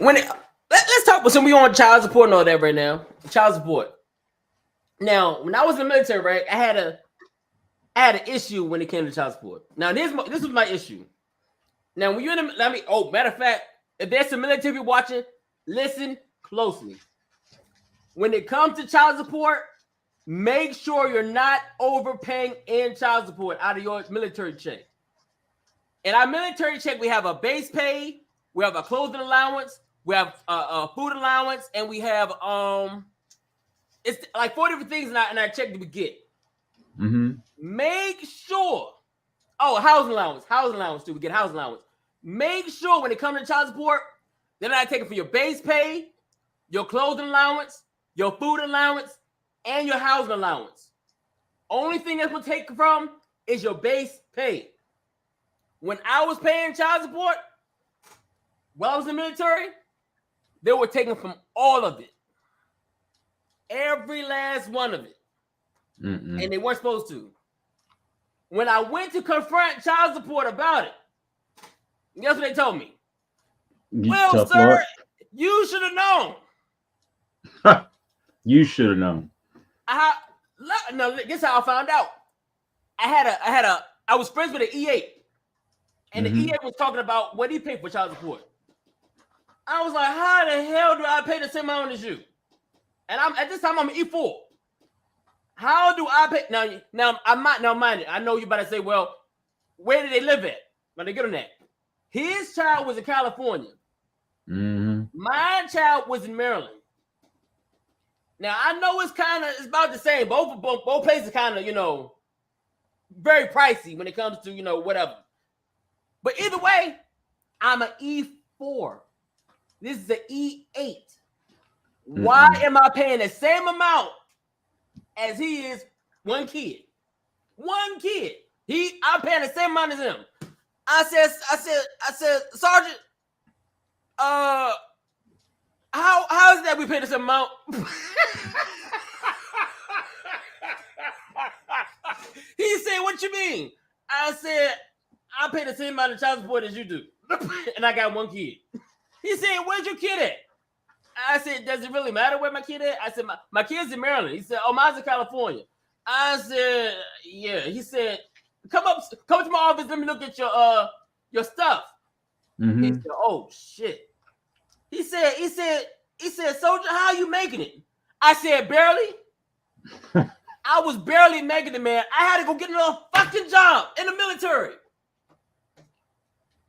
Let's talk. So we on child support and all that right now. Child support. Now, when I was in the military, right, I had an issue when it came to child support. Now, this was my issue. Now, when you're in the, matter of fact, if there's some military watching, listen closely. When it comes to child support, make sure you're not overpaying in child support out of your military check. In our military check, we have a base pay, we have a clothing allowance, we have a food allowance, and we have it's like 4 different things in our check that we get. Mm-hmm. Make sure. Oh, housing allowance too. We get housing allowance. Make sure when it comes to child support, they're not taking for your base pay, your clothing allowance, your food allowance, and your housing allowance. Only thing that's gonna take from is your base pay. When I was paying child support, while I was in the military, they were taking from all of it. Every last one of it. Mm-mm. And they weren't supposed to. When I went to confront child support about it, guess what they told me? Well, sir, you should have known. You should have known. No, this is how I found out. I was friends with an E8, and the E8 was talking about what he paid for child support. I was like, how the hell do I pay the same amount as you? And at this time I'm an E4. How do I pay? Now mind it. I know you about to say, well, where did they live at? But they get on that. His child was in California. Mm-hmm. My child was in Maryland. Now I know it's about the same. Both places kind of, very pricey when it comes to, whatever. But either way, I'm an E4. This is an E8. Why am I paying the same amount as he is one kid. One kid. I'm paying the same amount as him. I said, Sergeant, how is that we pay the same amount? He said, what you mean? I said, I pay the same amount of child support as you do. And I got one kid. He said, where's your kid at? I said, does it really matter where my kid at? I said, my kid's in Maryland. He said, oh, mine's in California. I said, yeah. He said, come to my office. Let me look at your stuff. Mm-hmm. He said, oh shit. He said, Soldier, how are you making it? I said, barely. I was barely making it, man. I had to go get another fucking job in the military.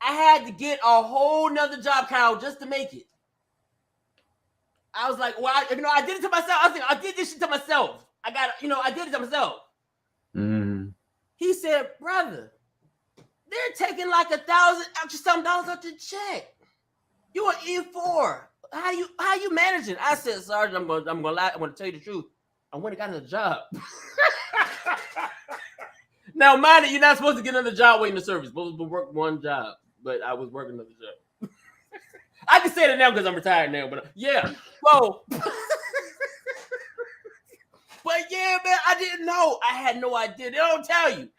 I had to get a whole nother job, Kyle, just to make it. I was like, well, I did it to myself. I was like, I did this shit to myself. I did it to myself. Mm. He said, brother, they're taking like $1,000 extra something off the check. You an E4. How you managing? I said, Sergeant, I'm gonna lie. I'm gonna tell you the truth. I went and got another job. Now, mind it, you're not supposed to get another job waiting to service. You're supposed to work one job, but I was working another job. I can say that now because I'm retired now, but yeah. So, but yeah, man, I didn't know. I had no idea. They don't tell you.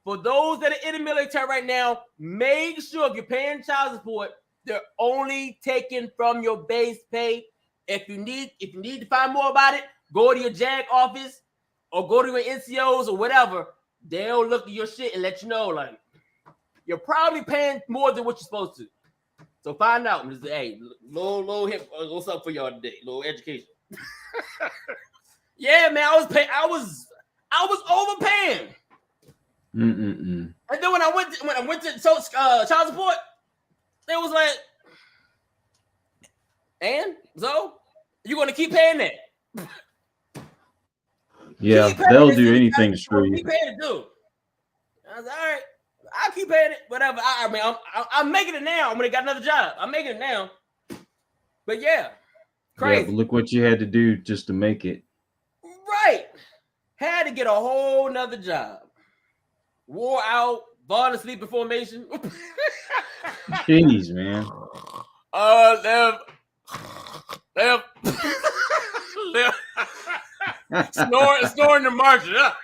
For those that are in the military right now, make sure if you're paying child support, they're only taken from your base pay. If you need to find more about it, go to your JAG office or go to your NCOs or whatever. They'll look at your shit and let you know, like, you're probably paying more than what you're supposed to. So find out. Just, hey, low hip. What's up for y'all today? Little education. Yeah, man, I was overpaying. Mm-mm-mm. And then when I went to child support, they was like, and so you gonna keep paying that? Yeah, they'll do anything to screw you. Keep paying it too. I was like, all right, I'll keep paying it. Whatever. I mean, I'm making it now. I'm gonna got another job. I'm making it now. But yeah, crazy. Yeah, but look what you had to do just to make it. Right. Had to get a whole nother job. Wore out, falling asleep in formation. Jeez, man. Left. Snoring and marching up.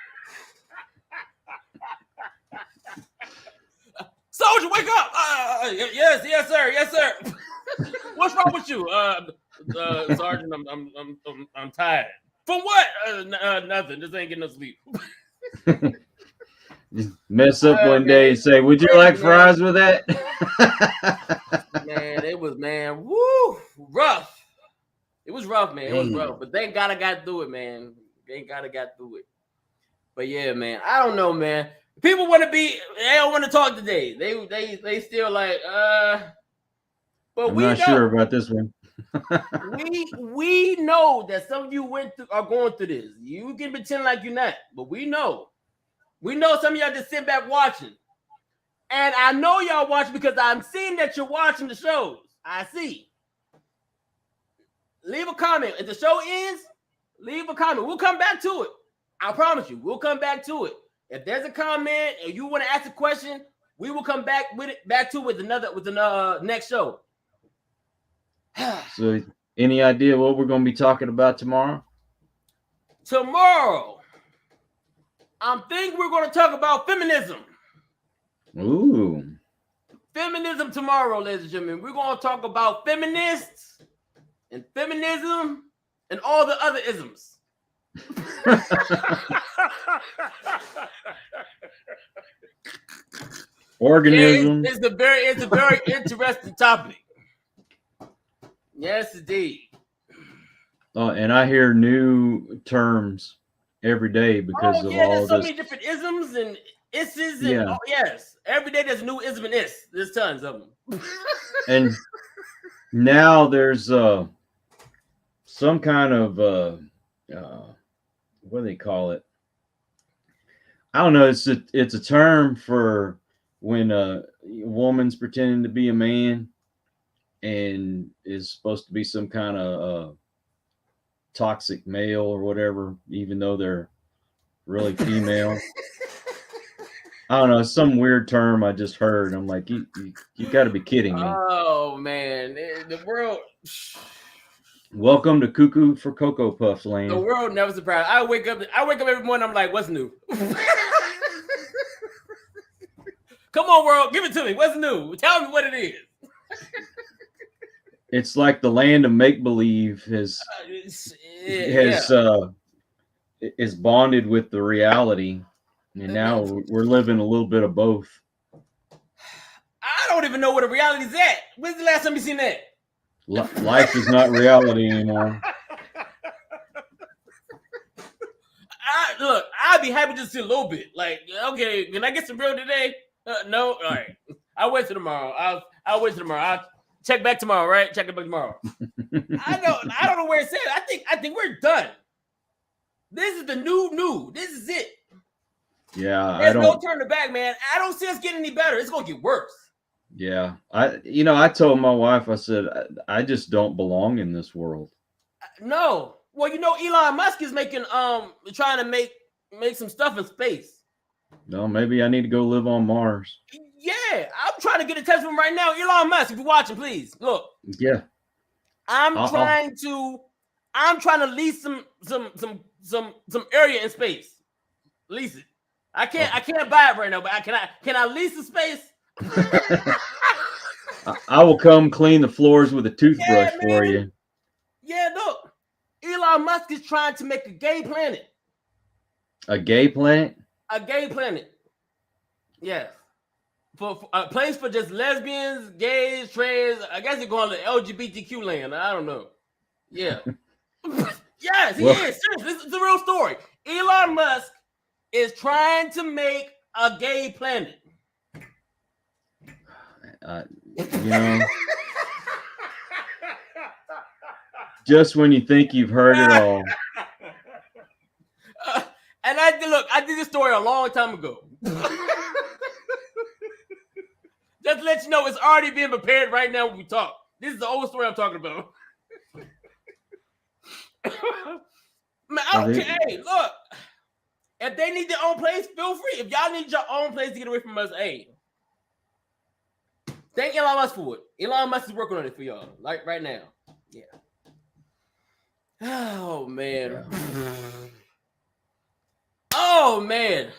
Soldier, wake up! Yes, sir. What's wrong with you, Sergeant? I'm tired. From what? Nothing. Just ain't getting no sleep. Just mess up one day and say, "Would you like fries with that?" Man, it was rough. It was rough, man. It was rough, but thank God I got through it, man. Thank God I got through it. But yeah, man, I don't know, man. People want to they don't want to talk today. They still like, but I'm not sure about this one. we know that some of you are going through this. You can pretend like you're not, but we know some of y'all just sit back watching. And I know y'all watching because I'm seeing that you're watching the shows. I see. Leave a comment. If the show ends, leave a comment. We'll come back to it. I promise you, we'll come back to it. If there's a comment or you want to ask a question, we will come back with another next show. So, any idea what we're going to be talking about tomorrow? Tomorrow, I'm thinking we're going to talk about feminism. Ooh. Feminism tomorrow, ladies and gentlemen. We're going to talk about feminists and feminism and all the other isms. Organism. It's a very interesting topic. Yes, indeed. And I hear new terms every day because of all there's so this. many different isms and isses and yes, every day there's a new ism and is. There's tons of them. And now there's some kind of what do they call it? I don't know. It's a term for when a woman's pretending to be a man and is supposed to be some kind of toxic male or whatever, even though they're really female. I don't know, some weird term I just heard. I'm like, you got to be kidding me. Oh man, the world. Welcome to Cuckoo for Cocoa Puffs land. The world never surprised. I wake up every morning. I'm like, what's new? Come on, world, give it to me. What's new? Tell me what it is. It's like the land of make believe is bonded with the reality, and now we're living a little bit of both. I don't even know what a reality is at. When's the last time you seen that? Life is not reality anymore. Look, I'd be happy just to see a little bit. Like, okay, can I get some real today? No, all right. I'll wait till tomorrow. I'll wait till tomorrow. I'll check back tomorrow, right? Check it back tomorrow. I don't know where it's at. I think we're done. This is the new. This is it. Yeah, there's no turning back, man. I don't see us getting any better. It's gonna get worse. Yeah, I told my wife, I said, I just don't belong in this world. No. Well, Elon Musk is trying to make some stuff in space. No, maybe I need to go live on Mars. Yeah, I'm trying to get in touch with him right now. Elon Musk, if you're watching, please look. Yeah, I'm trying to lease some area in space. Lease it. I can't buy it right now, but can I lease the space? I will come clean the floors with a toothbrush for you. Yeah, look. Elon Musk is trying to make a gay planet. A gay planet? A gay planet. Yes. For a place for just lesbians, gays, trans. I guess they're going to LGBTQ land. I don't know. Yeah. Yes, he is. Seriously, this is a real story. Elon Musk is trying to make a gay planet. Just when you think you've heard it all. And I did this story a long time ago. Just to let you know, it's already being prepared right now when we talk. This is the old story I'm talking about. Man, I don't care. Hey, look. If they need their own place, feel free. If y'all need your own place to get away from us, hey. Thank Elon Musk for it. Elon Musk is working on it for y'all, like right now. Yeah. Oh, man. Oh, man.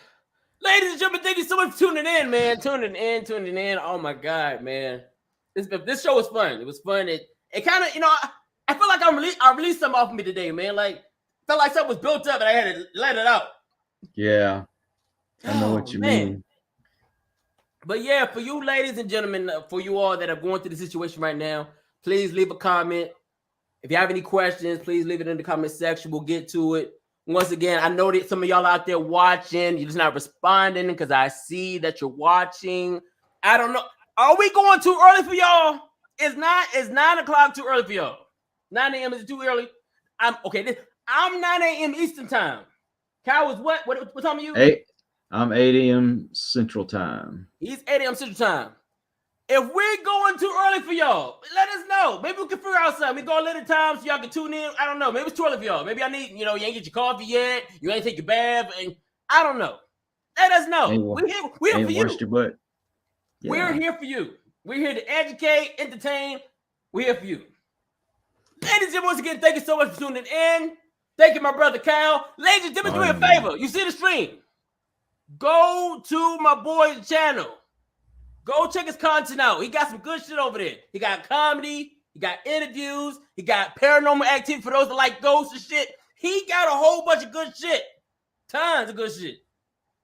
Ladies and gentlemen, thank you so much for tuning in, man. Tuning in. Oh, my God, man. This show was fun. It was fun. It kind of, I feel like I released something off of me today, man. Like, felt like something was built up and I had to let it out. Yeah. I know what you mean. But yeah, for you ladies and gentlemen, for you all that are going through the situation right now, please leave a comment. If you have any questions, please leave it in the comment section. We'll get to it. Once again, I know that some of y'all out there watching, you're just not responding because I see that you're watching. I don't know. Are we going too early for y'all? It's 9 o'clock too early for y'all. 9 a.m. is too early. I'm 9 a.m. Eastern time. Kyle is what? What time are you? I'm 8 a.m. Central Time. He's 8 a.m. Central Time. If we're going too early for y'all, let us know. Maybe we can figure out something. We go a little time so y'all can tune in. I don't know. Maybe it's too early for y'all. Maybe I need, you ain't get your coffee yet. You ain't take your bath. And I don't know. Let us know. We're here for you. Your butt. Yeah. We're here for you. We're here to educate, entertain. We're here for you. Ladies and gentlemen, once again, thank you so much for tuning in. Thank you, my brother Kyle. Ladies and gentlemen, do me a favor. You see the stream? Go to my boy's channel. Go check his content out. He got some good shit over there. He got comedy. He got interviews. He got paranormal activity for those that like ghosts and shit. He got a whole bunch of good shit. Tons of good shit.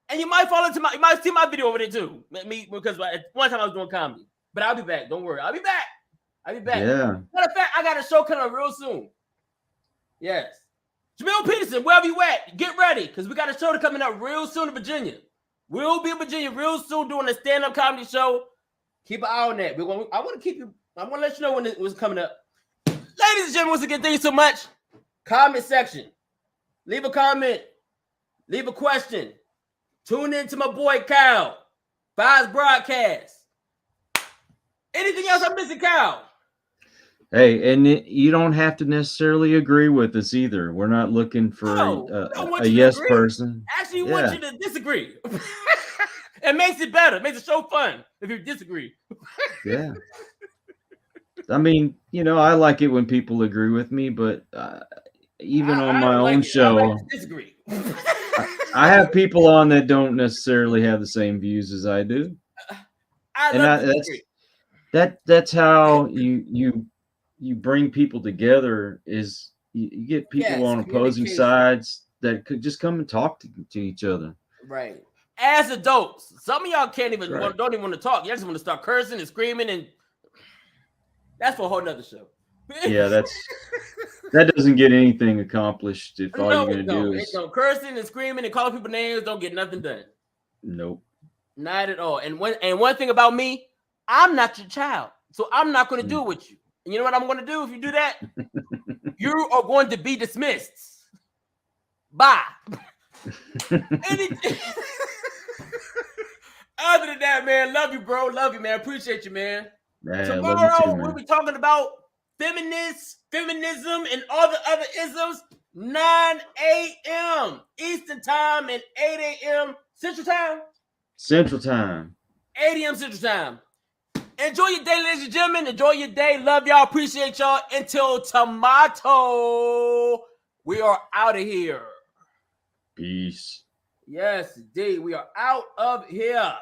And you might you might see my video over there too. Because one time I was doing comedy. But I'll be back. Don't worry. I'll be back. Yeah. Matter of fact, I got a show coming up real soon. Yes. Jamil Peterson, wherever you at, get ready. Because we got a show coming up real soon in Virginia. We'll be in Virginia real soon doing a stand-up comedy show. Keep an eye on that. I want to let you know when it was coming up. Ladies and gentlemen, once again, thank you so much. Comment section. Leave a comment. Leave a question. Tune in to my boy Kyle. Vibes Broadcast. Anything else I'm missing, Kyle? Hey, and you don't have to necessarily agree with us either. We're not looking for No, I don't want a you to yes agree. person. Actually, we want Yeah, you to disagree. It makes it better. It makes the show fun if you disagree. yeah. I mean, I like it when people agree with me, but even on I my don't like own it. I like show, to disagree. I have people on that don't necessarily have the same views as I do, I and love to disagree. that's how you bring people together. Is you get people Yes, on opposing communication. sides that could just come and talk to each other. Right. As adults, some of y'all can't even Right. don't even want to talk. You just want to start cursing and screaming, and that's for a whole nother show. Yeah, that doesn't get anything accomplished if all No, you're gonna it do don't. It is don't. Cursing and screaming and calling people names don't get nothing done. nope. Not at all. And one thing about me, I'm not your child, so I'm not going to do it with you. And you know what I'm going to do if you do that? You are going to be dismissed. Bye. Other than that, man, love you, bro. Love you, man. Appreciate you, man. Man, love you too, Tomorrow, man. we'll be talking about feminism, and all the other isms. 9 a.m. Eastern Time and 8 a.m. Central Time. Central Time. 8 a.m. Central Time. Enjoy your day, ladies and gentlemen. Enjoy your day. Love y'all. Appreciate y'all. Until tomorrow, we are out of here. Peace. Yes, indeed. We are out of here.